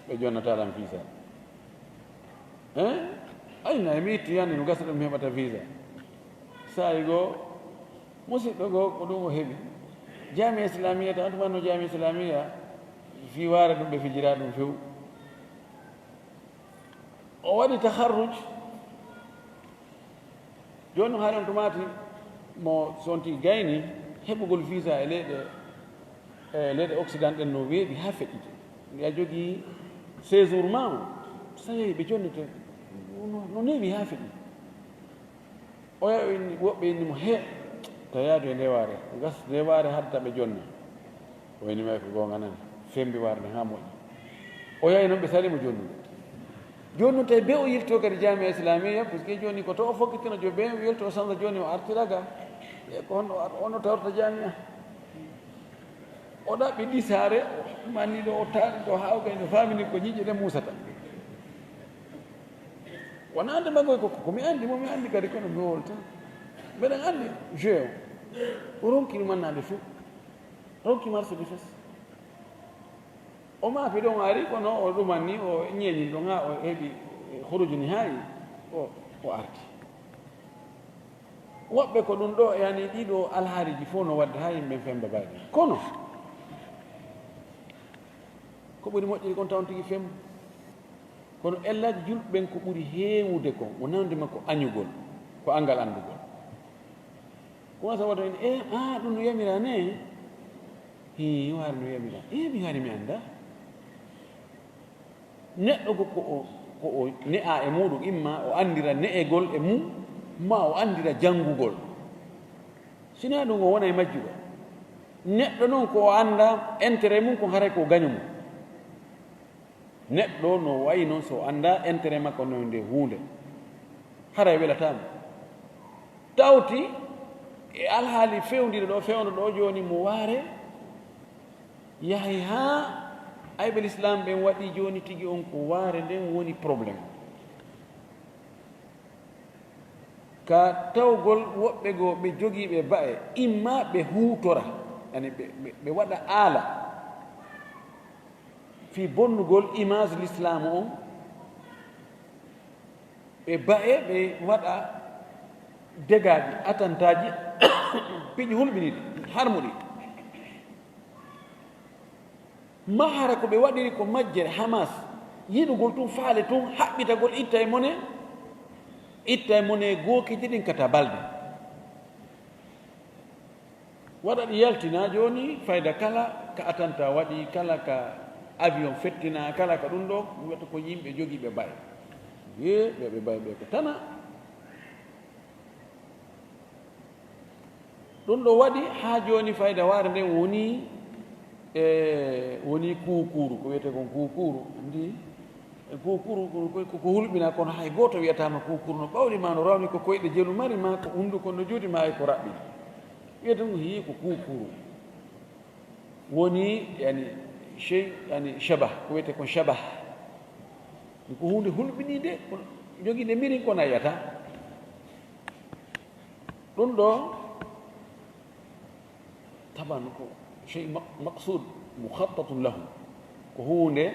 ɓe jonnataɗam visa ayna mi itti yande no gasa ɗum mi heɓata visa sayi goo musidɗo goo ko ɗum o heeɓi jami islamia tan tumanno jami islamia fi waare ɗum ɓe fijira ɗum few o waɗi taharruj joni noon haɗon tumati mo sonti gayni heɓugol visa e leyɗe occident ɗen no weeɓi ha feƴƴite a jogii séjour ma o so yehi ɓe jonnite no neewi ha feƴƴi o yawi woɓɓe innimo he tayaadu e ndewaare gas ndewaare hadda ɓe jonna o wayni may ko goonga nani fembi warde ha moƴƴi o yawi noon ɓe salimo jonnude joni noon tawi be o yilto kadi jamia islamia par ce que joni ko to o fokkitino jo be o yilto sansa joni o artiraga e ko ono tawrata jamia o ɗaɓɓi ɗi saare manni ɗo o taaɗi ɗo hawga ene famini ko ñiƴƴe ɗe musata wona ande maggoy ko mi andi momi andi kadi kono mi wolta mbeɗen andi jeu o ronkini mannade fof ronki marché de fes o maafi ɗon ari kono o ɗuman ni o ñeeñi ɗon ha o heeɓi huruju ni haayi o arti woɓɓe ko ɗum ɗo yani ɗiɗo alhaaliji fof no wadde ha yimɓe fembe baɗi kono ko ɓuri moƴƴiri kon tawan tigi fembu kono ellaji julɓen ko ɓuri heewude ko o nawde makko añugol ko angal andugol commence waɗa en ɗum no yamira ne hi waari no yamira mi waari mi annda neɗɗo ko o ne'a e muɗum imma o anndira ne'egol e mum ma o anndira janngugol sina ɗum o wona e majjuɗo neɗɗo noon ko o annda intérêt mum ko haray ko gaño mum neɗɗo no wayi noon so annda intérêt makko no nde huunde haray welatamo tawti e alhaali fewndire ɗo fewndo ɗo jooni mo waare yahi haa ayɓe l'islam ɓen waɗi jooni tigi on ko waare nden woni probléme ka tawgol woɓɓe goo ɓe jogiiɓe ba'e imma ɓe huutora yani ɓe waɗa aala fi bonnugol image l'islam on ɓe ba'e ɓe waɗa dégâji attantaji piƴi hulɓiniɗi harmuɗi mahara ko ɓe waɗiri ko majjere hamas yiɗugol tun faale tun haɓɓitagol itta e mone gookiji ɗin kata balde waɗa ɗi yaltina joni fayda kala ka atanta waɗi kala ka avion fettina kala ka ɗum ɗo wiyata ko yimɓe jogiiɓe baye ɓeɓe baye ɓe ko tana ɗum ɗo waɗi haa jooni fayda waare nden woni kuukuru ko wiyete kon kuukuru andi kuukuru ko hulɓina kono hay gooto wiyatama kuukuru no ɓawli ma no rawni ko koyɗe jelu mari ma ko hunduko no juuti ma e ko raɓɓi wiyete ɗum hii ko kuukuru woni yani chey yani chabah ko wiyete kon chabah ko hunde hulɓinide jogiinde mirin kono a yiyata ɗum ɗo taban ko chey maqsud mukhattatun lahu ko hunde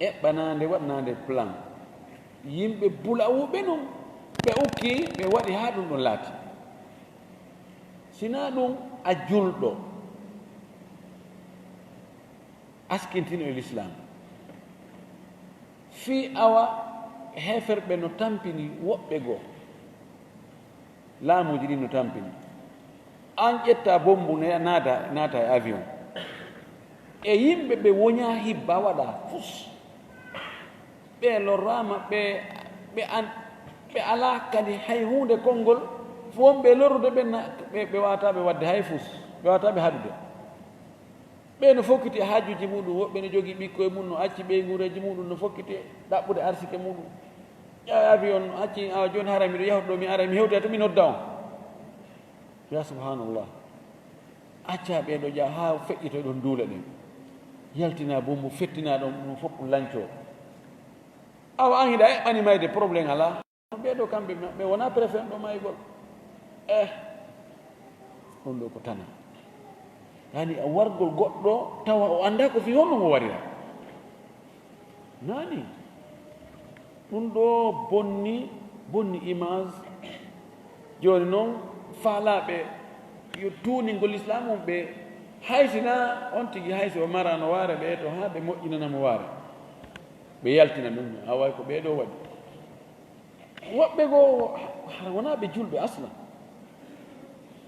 eɓɓanande waɗnande plan yimɓe bulawuɓe noon ɓe ukki ɓe waɗi haa ɗum ɗon laati sina ɗum a julɗo askintino e l'islam fii awa heferɓe no tampini woɓɓe goo laamuji ɗi no tampini an ƴetta bombu naata e avion e yimɓe ɓe woña hibba waɗa fus ɓe lorrama ɓe ala kadi hay hunde konngol fon ɓe lorrude ɓe wataɓe wadde hay fus ɓe wataɓe haɗude ɓe no fokkiti haajuji muɗum woɓɓe no jogii ɓikkoye mum no acci ɓeygureji muɗum no fokkiti ɗaɓɓude arsike muɗum ƴaw avion no acci awa joni hara miɗo yahude ɗo mi ara mi hewta to mi nodda on ya subhanallah acca ɓeɗo ƴa ha feƴƴito ɗon duule ɗen yaltina bombo fettina ɗon ɗum fof ɗum lanco awa an hiɗa eɓɓani mayde probléme ala ɓeɗo kamɓe ɓe wona préfére ɗo maygol ɗum ɗo ko tana yani a wargol goɗɗo tawa o annda ko fi honno mo warira nani ɗum ɗo bonni image joni noon faalaɓe yo tuuningol l'islam on ɓe haysina on tigi haysi o marano waare ɓe to ha ɓe moƴƴinanamo waare ɓe yaltina ɗum haway ko ɓeɗo waɗi woɓɓe goo hara wona ɓe julɓe asla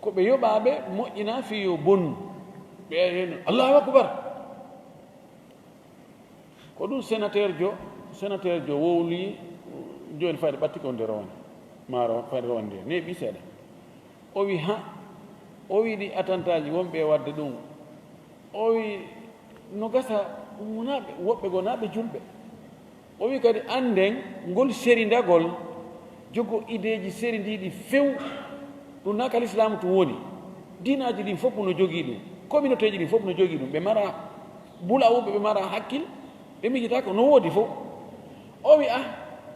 ko ɓe yoɓaɓe moƴƴina fi yo bonnu ɓe hen allahu akbar ko ɗum sénateur jo wowli joni fayde ɓatti ko nde rowande maro fayde rowande ne ɓi seeɗa o wi o wi ɗi attantaji wonɓe wadde ɗum o wi no gasa wonaɓe woɓɓe goo naɓe julɓe o wi kadi anden ngol serindagol jogo ideji serindiɗi few ɗum nakal islamu to woni dinaji ɗin fof no jogii ɗum communauté ji ɗin fof no jogii ɗum ɓe mara bulawuɓe ɓe mara hakkil ɓe mijita ko no woodi fof o wi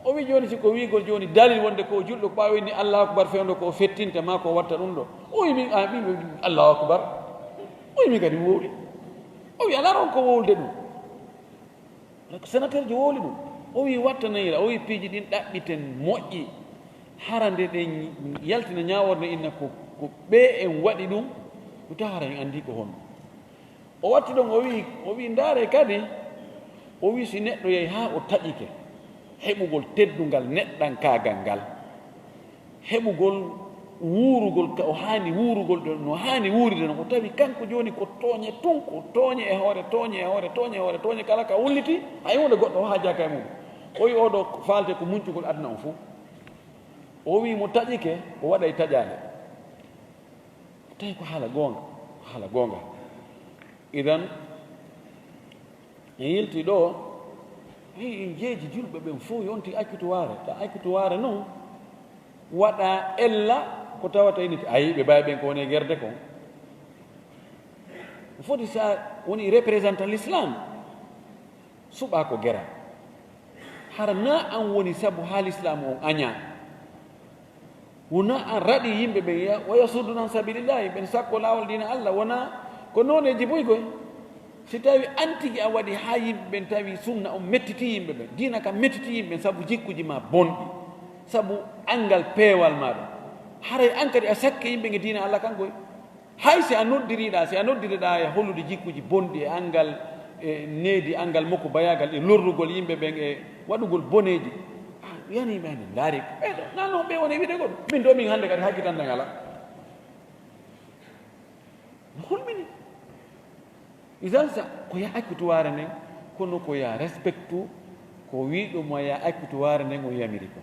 o wi joni siko wiigol joni dalil wonde ko julɗo ko ɓawi ni allahu akbar fewndo ko fettinta ma ko watta ɗum ɗo o wi min ɓimi allahu akbar o wi min kadi wowli o wi ala ron ko wowlde ɗum sénateur jo wowli ɗum o wi wattanayira o wi piiji ɗin ɗaɓɓiten moƴƴi hara nde ɗen yaltina ñaworde inna ko ɓe en waɗi ɗum ko tawara en andi ko honno o watti ɗon o wi ndaare kadi o wi si neɗɗo yehi ha o taƴike heɓugol teddungal neɗɗankagal ngal heɓugol wuurugol o haani wuurugol ɗo no haani wuuride no o tawi kanko joni ko tooñe tun ko tooñe e hoore tooñe e hoore tooñe e hoore tooñe kala ka wulliti hay hunde goɗɗo o haajaka e mum o wi oɗo faalte ko muncugol aduna on fof o wi mo taƴike o waɗay taƴaade tawi ko haala goonga idan en yilti ɗo en jeeji julɓe ɓen fof yonti accituwaare ta accituwaare noon waɗa ella ko tawata ini ayi ɓe mbawi ɓen ko woni gerde kon foti sa woni représentant l'islam suɓa ko gera hara na an woni saabu ha l'islam on aña wona an raɗi yimɓe ɓe wa yasuddunan sabilillahi ɓen sakko lawol dina allah wona ko noneji boy koy si tawi antigi a waɗi ha yimɓe ɓen tawi sunna on mettiti yimɓe ɓen dina kam mettiti yimɓe ɓen saabu jikkuji ma bonɗi saabu angal peewal maɗa haray an kadi a sakke yimɓe nge dina allah kankoy hay si a noddiriɗa si a noddiriɗa e hollude jikkuji bonɗi e angal e needi angal makko bayagal e lorrugol yimɓe ɓen e waɗugol boneji wiyani yimɓe hande ndaari ɓeɗo nanno ɓe woni wiide goɗɗum min ɗo min hannde kadi hakkitande ngala holmini isan sa ko ya accituwaare nden kono ko ya respectu ko wiɗomo ya accituwaare nden o yamiri ko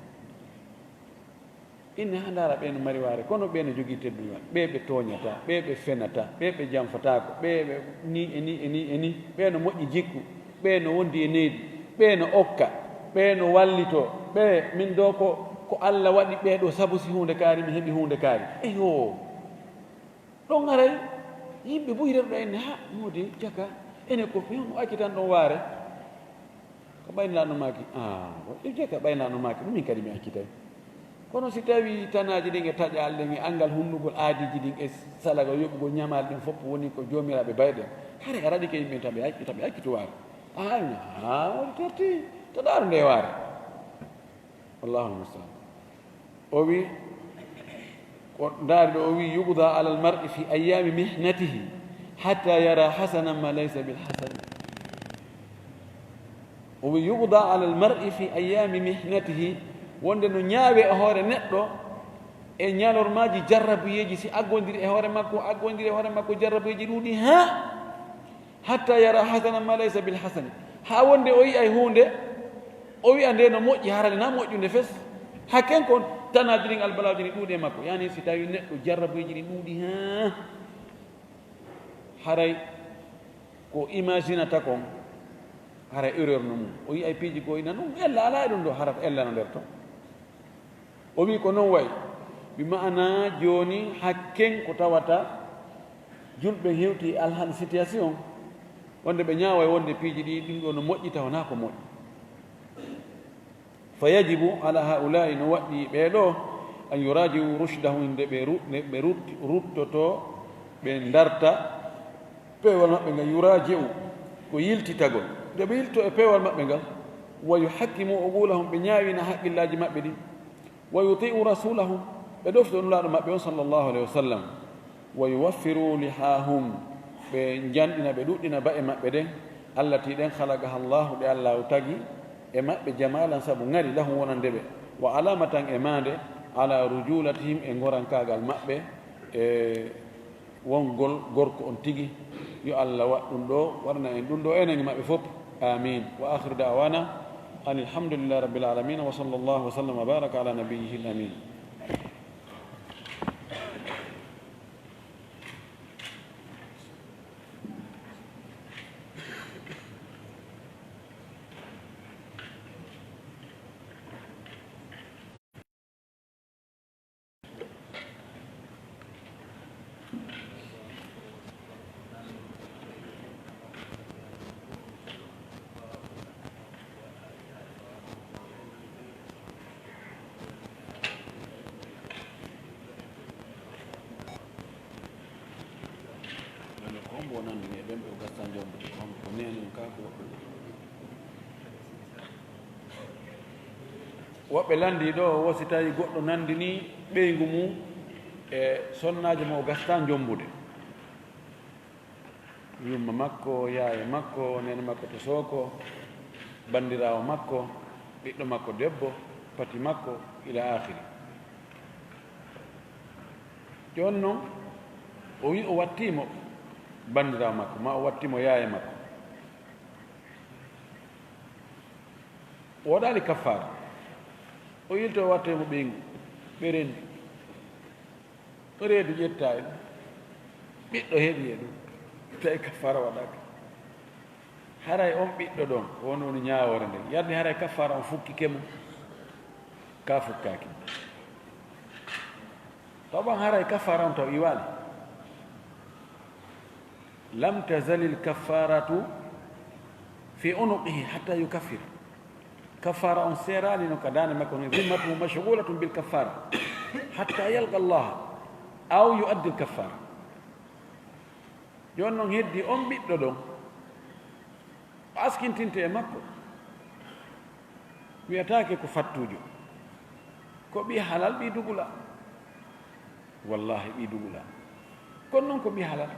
inne ha ndaara ɓe no mari waare kono ɓe no jogii teddugal ɓe ɓe tooñata ɓe ɓe fenata ɓe ɓe janfatako ɓe ɓe ni ɓe no moƴƴi jikku ɓe no wondi e needi ɓe no okka ɓe no wallito ɓe min ɗo ko allah waɗi ɓeɗo sabu si hunde kaari mi heɓi hunde kaari eyo ɗon aray yimɓe ɓuyreɗo enne ha modi jaka ene ko no accitan ɗon waare ko ɓaynanaɗo maki jaka ɓaynanaɗo maki ɗum min kadi mi accitay kono si tawi tanaji ɗin e taƴal ɗen e angal hunnugol aadiji ɗin e salaga yoɓugol ñamal ɗin fof woni ko jomiraɓe bayɗen hare a raɗike yimɓe taɓe accitu waare waɗi torti to ɗaaru nde waare wallahu almustaan o wi ko ndaari ɗo o wi yubda ala al mar'i fi ayami mihnatihi hatta yara hasanan ma laysa bilhasani o wi yubda ala al mar'i fi ayami mihnatihi wonde no ñaawe e hoore neɗɗo e ñalormaji jarrabuyeji si aggodiri e hoore makko jarrabuyeji ɗuuɗi ha hatta yara hasana ma laysa bil hasani ha wonde o yi'ay hunde o wi'a nde no moƴƴi harale na moƴƴunde fes ha ken ko tanaji ɗin albalaji ɗi ɗuuɗi e makko yani si tawi neɗɗo jarrabuyeji ɗi ɗuuɗi ha haray ko imaginata kon haray erreur no mum o yi'ay piiji ko ina ɗum ella ala e ɗum ɗo harata ellano nder to o wi ko noon wayi mi maana jooni hakken ko tawata julɓe hewti alhan situation wonde ɓe ñaawa e wonde piiji ɗi ɗum ɗo no moƴƴi taw naa ko moƴƴi fa yajibu ala haulai no waɗɗi ɓeeɗo an yurajiu rushdahum nde ɓe ruttoto ɓe darta peewal maɓɓe ngal yurajiu ko yiltitagol nde ɓe yilto e peewal maɓɓe ngal wa yuhakkimu uqulahum ɓe ñaawina haqqillaji maɓɓe ɗi wa yutiu rasulahum ɓe ɗofto nulaaɗo maɓɓe on sallllahu alayhi wa sallam wa yuwaffiru lihahum ɓe janɗina ɓe ɗuɗɗina ba e maɓɓe ɗen allati ɗen halagaha llahu ɗe allahu tagi e maɓɓe jamalan sabu ŋari lahum wonande ɓe wa alamatan e maande ala rujulatihim e gorankagal maɓɓe e wongol gorko on tigi yo allah waɗ ɗum ɗo waɗana en ɗum ɗo enen e maɓɓe fof amin wa akhiru dawana أن الحمد لله رب العالمين وصلى الله وسلم وبارك على نبيه الأمين ko nandini ɓen ɓe o gasta jombude ko nenum ka ko woɓɓe landi ɗo wo si tawi goɗɗo nandini ɓeygu mum e sonnaji mo o gasta jombude yumma makko yaaya makko nene makko to sooko bandirawo makko ɓiɗɗo makko debbo pati makko ila akhiri joni noon o wi o wattimo bandirawo makko ma o wattimo yaaya makko o waɗali kaffara o yilto o wattemo ɓeygu ɓe rendi o reedu ƴetta e ɗum ɓiɗɗo heeɓi e ɗum tawi kaffara waɗaka haray on ɓiɗɗo ɗon won woni ñawore nden yadde haray kaffara on fukkikemo ka fukkaki taw ɓan haray kaffara on taw iwali lam tazali lkaffaratu fi unuqihi hatta yukaffira kaffara on serani no ka dande makko no zimmatuhu mashgulatum bilkaffara hatta yalga allaha aw yuaddi lkaffara joni noon heddi on ɓiɗɗo ɗon o askintinte e makko wiyatake ko fattujo ko ɓi halal ɓi dugula wallahi ɓi dugula kono noon ko ɓi halal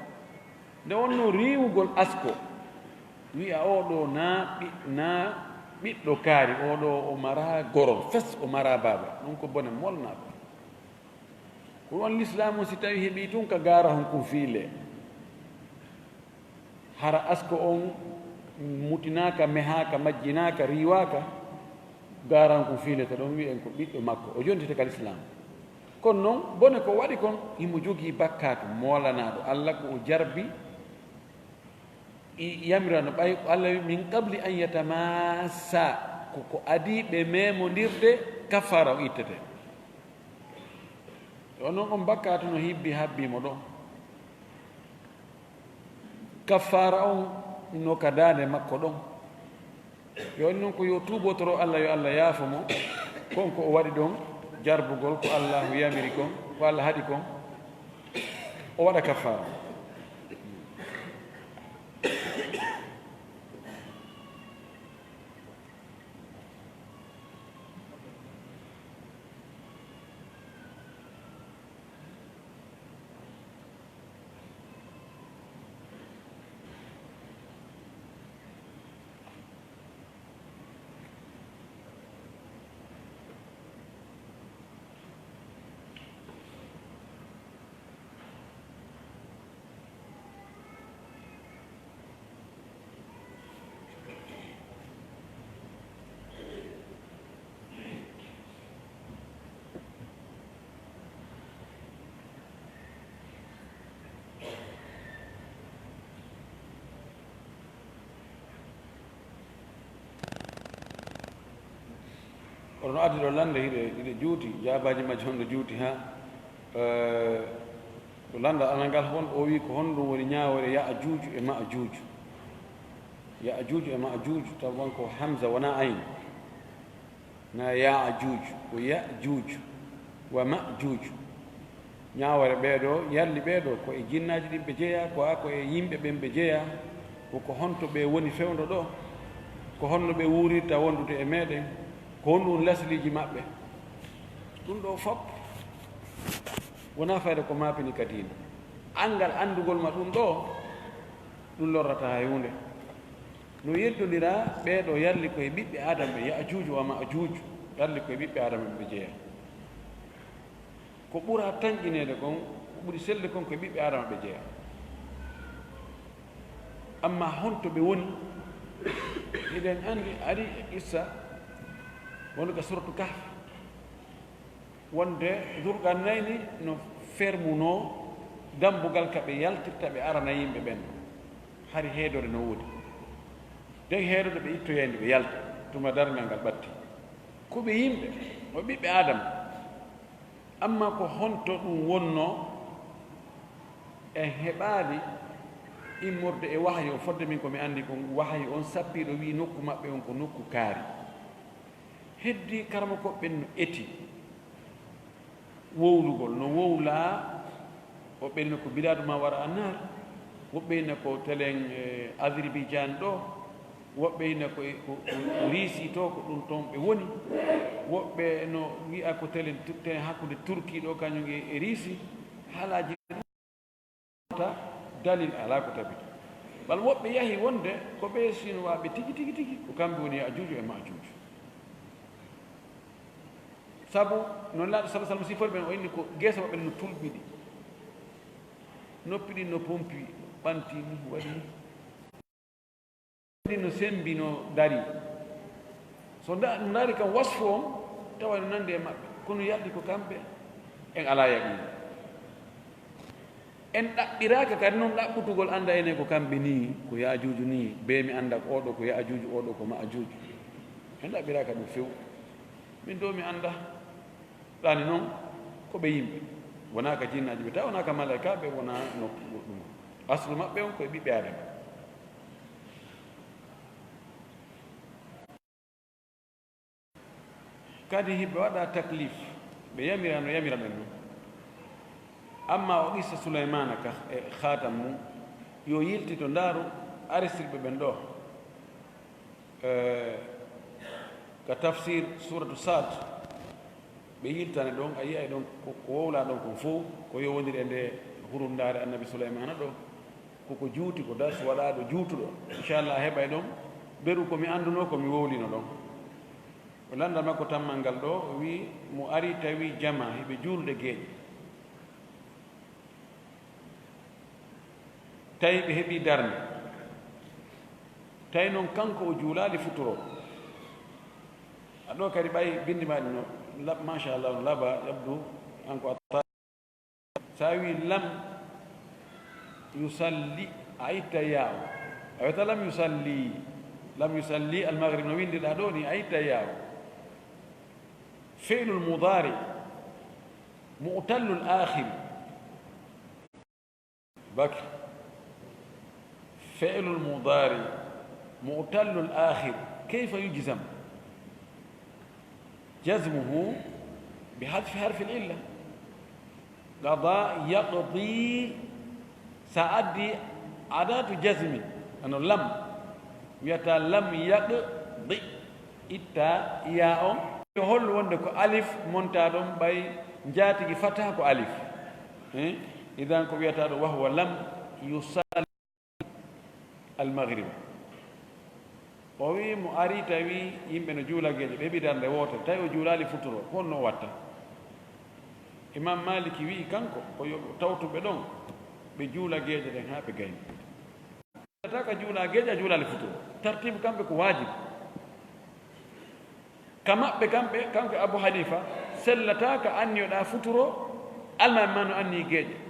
nde wonno riwugol asko wiya oɗo na ɓiɗɗo kaari oɗo o mara gorol fes o mara baba ɗum ko bone molnaɗo ko won l'islamu si tawi heeɓi tun ka gara hon kum fiile hara asko on mutinaka mehaka majjinaka riwaka garan kum fiilete ɗon wiyen ko ɓiɗɗo makko o jontite ka l'islam kono noon bone ko waɗi kon imo jogii bakkatu molanaɗo allah ko o jarbi yamirano ɓay allah wi min qabli an yatamassa koko adi ɓe memodirde kaffara o ittete o noon on bakkatu no hibbi habbimo ɗon kaffara on no ka dande makko ɗon yoni noon ko yo tuubotoro allah yo allah yaafo mo konko o waɗi ɗon jarbugol ko allahu yamiri kon ko allah haɗi kon o waɗa kaffara oɗon addi ɗo lande hiɗe juuti jabaji majji honɗo juuti ha ɗo landa anal hon o wi ko honɗum woni ñawore ya a juuju e ma a juuju ya a juuju e ma a juuju taw wonko hamsa wona ayne na ya a juuju ko ya juuju wa ma juuju ñawore ɓeeɗo yalli ɓeeɗo ko e jinnaji ɗin ɓe jeeya ko e yimɓe ɓen ɓe jeeya koko honto ɓe woni fewdo ɗo ko honno ɓe wuurirta wondude e meɗen ko honɗum lasliji maɓɓe ɗum ɗo fof wona fayde ko mapini kadina angal andugol ma ɗum ɗo ɗum lorrata hay hunde no yeddodira ɓeeɗo yalli koye ɓiɓɓe adama ɓe ya a juuju wama a juuju yalli koye ɓiɓɓe adama ɓe jeeya ko ɓura tanƴinede kon ko ɓuri selde kon koye ɓiɓɓe adama ɓe jeeya amma honto ɓe woni eɗen andi ari issa woni ka suratu kahf wonde durgannayni no fermuno dambugal ka ɓe yaltirta ɓe arana yimɓe ɓen hari heedore no woodi den heedode ɓe ittoyende ɓe yalta tuma dargal ngal ɓatti ko ɓe yimɓe o ɓiɓɓe adama amma ko honto ɗum wonno en heɓaali immorde e wahayi o fodde min komi anndi kon wahayi on sappiɗo wi nokku maɓɓe on ko nokku kaari heddi karama koɓɓen no eti wowlugol no wowla o ɓelmi ko biladu ma wara annar woɓɓe ina ko telen Azerbaïdjan ɗo, woɓɓe ina ko Russie to ko ɗum toon ɓe woni, woɓɓe no wi'a ko telen hakkude Turki ɗo kañum e Russie. haalaji ta dalil ala ko tabita bal woɓɓe yahi wonde ko ɓe sinowaɓe tigi tigi tigi ko kamɓe woni Ajuuju e Majuuju. sabu noon laaɗo sala sallam sifori ɓen o inni ko geesa maɓɓe no tulɓiɗi, noppi ɗi no pompi ɓanti ni waɗi ɗi no sembi no dari. so ɗum daari kam wasfu on tawa no nandi e maɓɓe, kono yalɗi ko kamɓe en ala yaqiida. en ɗaɓɓiraka kadi noon ɗaɓɓutugol anda ene ko kamɓe ni ko Yaajuuju ni, be mi anda ko oɗo ko Yaajuuju oɗo ko Maajuuju, en ɗaɓɓiraka ɗum few. min ɗo mi anda ɗani noon ko ɓe yimɓe, wona ka jinnaji ɓe taw, wona ka malaikaɓe, wona nokku goɗɗum. aslu maɓɓe on koye ɓiɓɓe adama. kadi hiɓe waɗa taklif, ɓe yamira no yamira ɓen noon. amma o qissa Souleymana ka e khatam mum yo yilti to ndaaru aristirɓe ɓen ɗo ka tafsir suratu Sad, ɓe yiltane ɗon, a yiya ɗon ko wowla ɗon kon fof ko yowodiri e nde hurundare annabi Souleymana ɗo, koko juuti ko darsu waɗaɗo juutuɗo. inchallah heɓay ɗon ɓeru komi annduno komi wowlino ɗon. o landa makko tammal ngal ɗo o wi mo ari tawi jama heɓe juulde geeƴe, tawi ɓe heɓi darnde, tawi noon kanko o juulali futuro. aɗo kadi ɓay bindi maɗi no machallah no laba yabdu anko a sa wi lam yusalli a itta yawo, a wiyata lam yusalli almaghrib no windiɗa ɗo ni, a itta yawo. fi'lu lmudari mu'tallu l'akhir bakr, فعل المضارع معتل الآخر كيف يجزم؟ جزمه بحذف حرف العلة. قضى يقضي سأدي أداة جزم أنه لم يتلم يقضي إتا ياء يهول وندك ألف منتادم باي جاتي فتح كو ألف. إذا كو يتادو وهو لم يصلي almaghrib. o wi mo ari tawi yimɓe no juula geeƴe ɓe heɓi darnde wotere, tawi o juulali futuro honno watta? imam maliki wi kanko ko tawtuɓe ɗon ɓe juula geeƴe ɗen ha ɓe gayni. ata ka juula geeƴe a juulali futuro, tartibe kamɓe ko wajibe. ka maɓɓe kamɓe kanko Abu Hanifa sellata ka anniyoɗa futuro almami ma no anni geeƴe.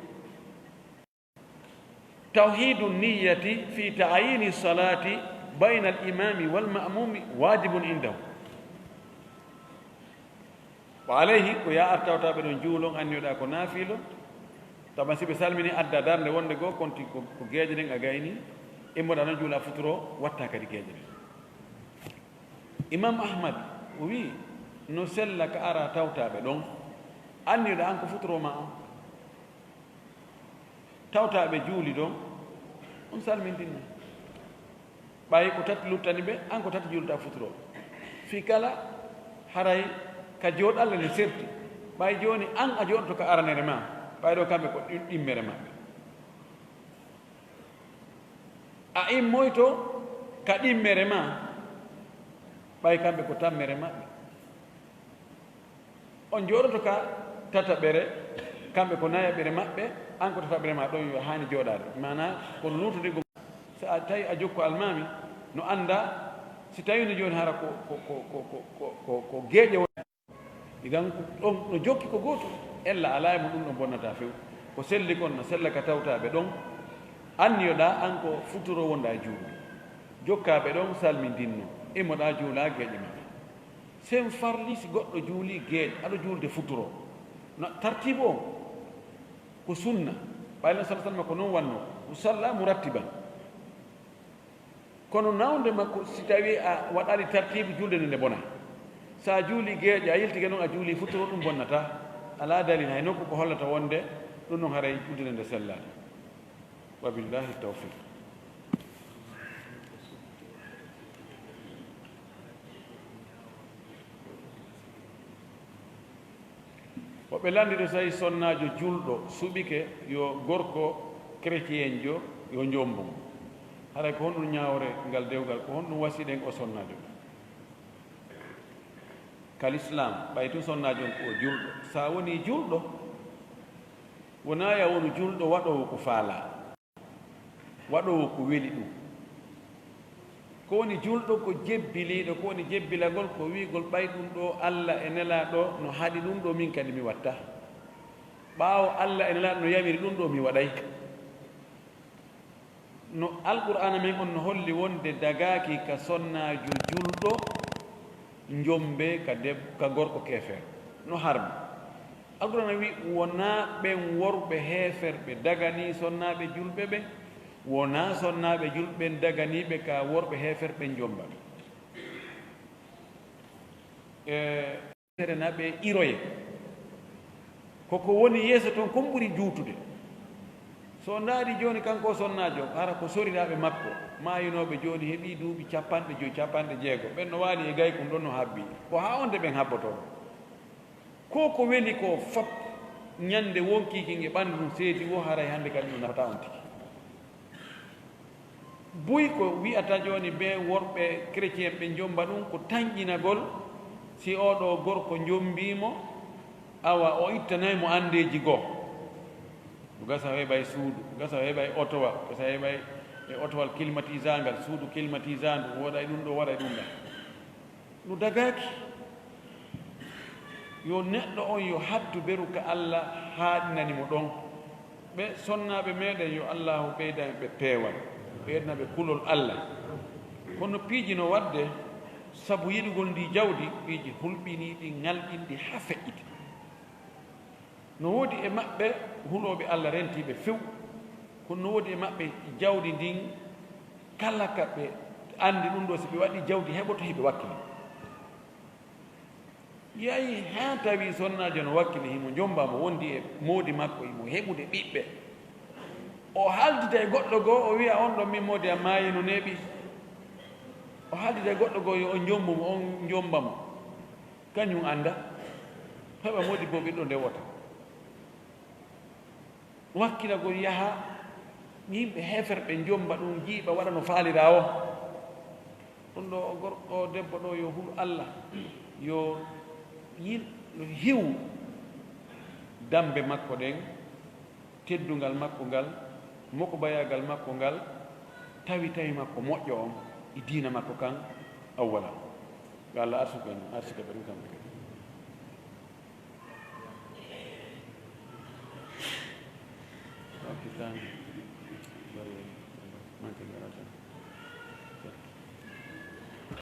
توحيد النية في تعيين الصلاة بين الإمام والمأموم واجب عنده. وعليه ويا أرتاوتا بدون جولون أن يدعك نافلو. طبعا سيبي سالمني أدى دار لون دقو كنت كجاجرين أغايني إمو دانا جولا فترو واتاكا دي جاجرين. إمام أحمد وي نسل لك أرى تاوتا بدون أن يدعك فترو معه tawtaɓe juuli ɗon on salmintinna ɓayi ko tati luttani ɓe an ko tati juulta futuro fi kala haray ka jooɗalla ne serti. ɓayi joni an a jooɗoto ka aranere ma, ɓayi ɗo kamɓe ko ɗimmere maɓɓe. a immoyto ka ɗimmere ma, ɓayi kamɓe ko tammere maɓɓe. on jooɗoto ka tataɓere, kamɓe ko nayaɓere maɓɓe, an ko tataɓere ma ɗon yo hani jooɗade. mana kono lutodigo so a tawi a jokko almami no anda si tawi no joni hara ko geeƴe woni igan ɗon no jokki ko goto ella ala e mo ɗum ɗo bonnata few ko selli kon no sella ka tawtaɓe ɗon anniyoɗa an ko futuro wonda juulde jokkaɓe ɗon salmindinno immoɗa juula geeƴe maɓɓe. sen farli si goɗɗo juuli geeƴe aɗa juulde futuro no tartibe o ko sunna. ɓayno sala sallam ko noon wanno o salla murattiban. kono nawde makko si tawi a waɗani tartibe julde nde bona, sa juuli geeƴe a yiltike noon a juuli futuro ɗum bonnata, ala dalil hay nokku ko hollata wonde ɗum noon haray julde nde sellade. وبالله التوفيق. woɓe landiɗo tawi sonnajo julɗo suɓike yo gorko chrétien jo yo jombum haray ko honɗum ñawre ngal dewgal ko honɗum wasiɗen o sonnajo kal islam ɓay tun sonnajo on ko o julɗo sa woni julɗo wona ya wonu julɗo waɗowo ko faala waɗowo ko weli ɗum ko woni julɗo ko jebiliɗo ko woni jebbilagol ko wigol ɓay ɗum ɗo allah e nelaɗo no haaɗi ɗum ɗo min kadi mi watta ɓaawo allah e nelaɗo no yamiri ɗum ɗo mi waɗay no alqur'ana men on no holli wonde dagaki ka sonnajo julɗo jombe ka gorko keefer no harmi alqur'ana wi wona ɓen worɓe heeferɓe dagani sonnaɓe julɓe ɓe wona sonnaɓe julɓe daganiɓe ka worɓe heeferɓe jombaɓe renaɓe iroye koko woni yeeso toon kon ɓuuri juutude so ndaari joni kanko sonnajo hara ko sorinaɓe makko mayinoɓe joni heeɓi duuɓi 50 capanɗe jeego ɓen no waali e gay kum ɗon no habbi ko ha onde ɓen habboto ko weli ko fop ñande wonkiki e ɓandu ɗum seedi wo haray hande kadi no nafata on tigi buy ko wiyata joni ɓe worɓe chrétien ɓe jomba ɗum ko tañƴinagol si oɗo gorko jombimo awa o ittanaymo andeji goo gasa heɓay suudu gasa heɓay otowa gasa heɓay e otowal climatisant ngal suudu climatisant ndu woɗay ɗum ɗo waɗay ɗum ɗa no dagaki yo neɗɗo on yo haddu beru ka allah haaɗinanimo ɗon ɓe sonnaɓe meɗen yo allahu ɓeydan ɓe peewal ɓeydana ɓe kulol allah kono piiji no wadde sabu yiɗugol ndi jawdi piiji hulɓiniɗi ngalɗinɗi ha feƴƴiti no woodi e maɓɓe huloɓe allah rentiɓe few kono no woodi e maɓɓe jawdi ndin kala ka ɓe andi ɗum ɗo so ɓe waɗi jawdi heɓoto hiɓe wakkili yayi ha tawi sonnajo no wakkili himo jombamo wondi e moodi makko imo heɓude ɓiɓɓe o haaldida e goɗɗo goo o wiya on ɗon min moodi a maayi no neeɓi o haaldida e goɗɗo goo yo o jombumo on jombamo kañum anda heɓa moodi bo ɓiɗɗo ndewota wakkilagol yaha yimɓe heeferɓe jomba ɗum jiiɓa waɗa no faalira o ɗum ɗo gorko debbo ɗo yo hul allah yo hiw dambe makko ɗen teddungal makko ngal moko bayagal makko ngal tawi makko moƴƴo on e diina makko kan awwala yo allah arsuka ɓe ɗum kamɓe kadi Pakistan, manche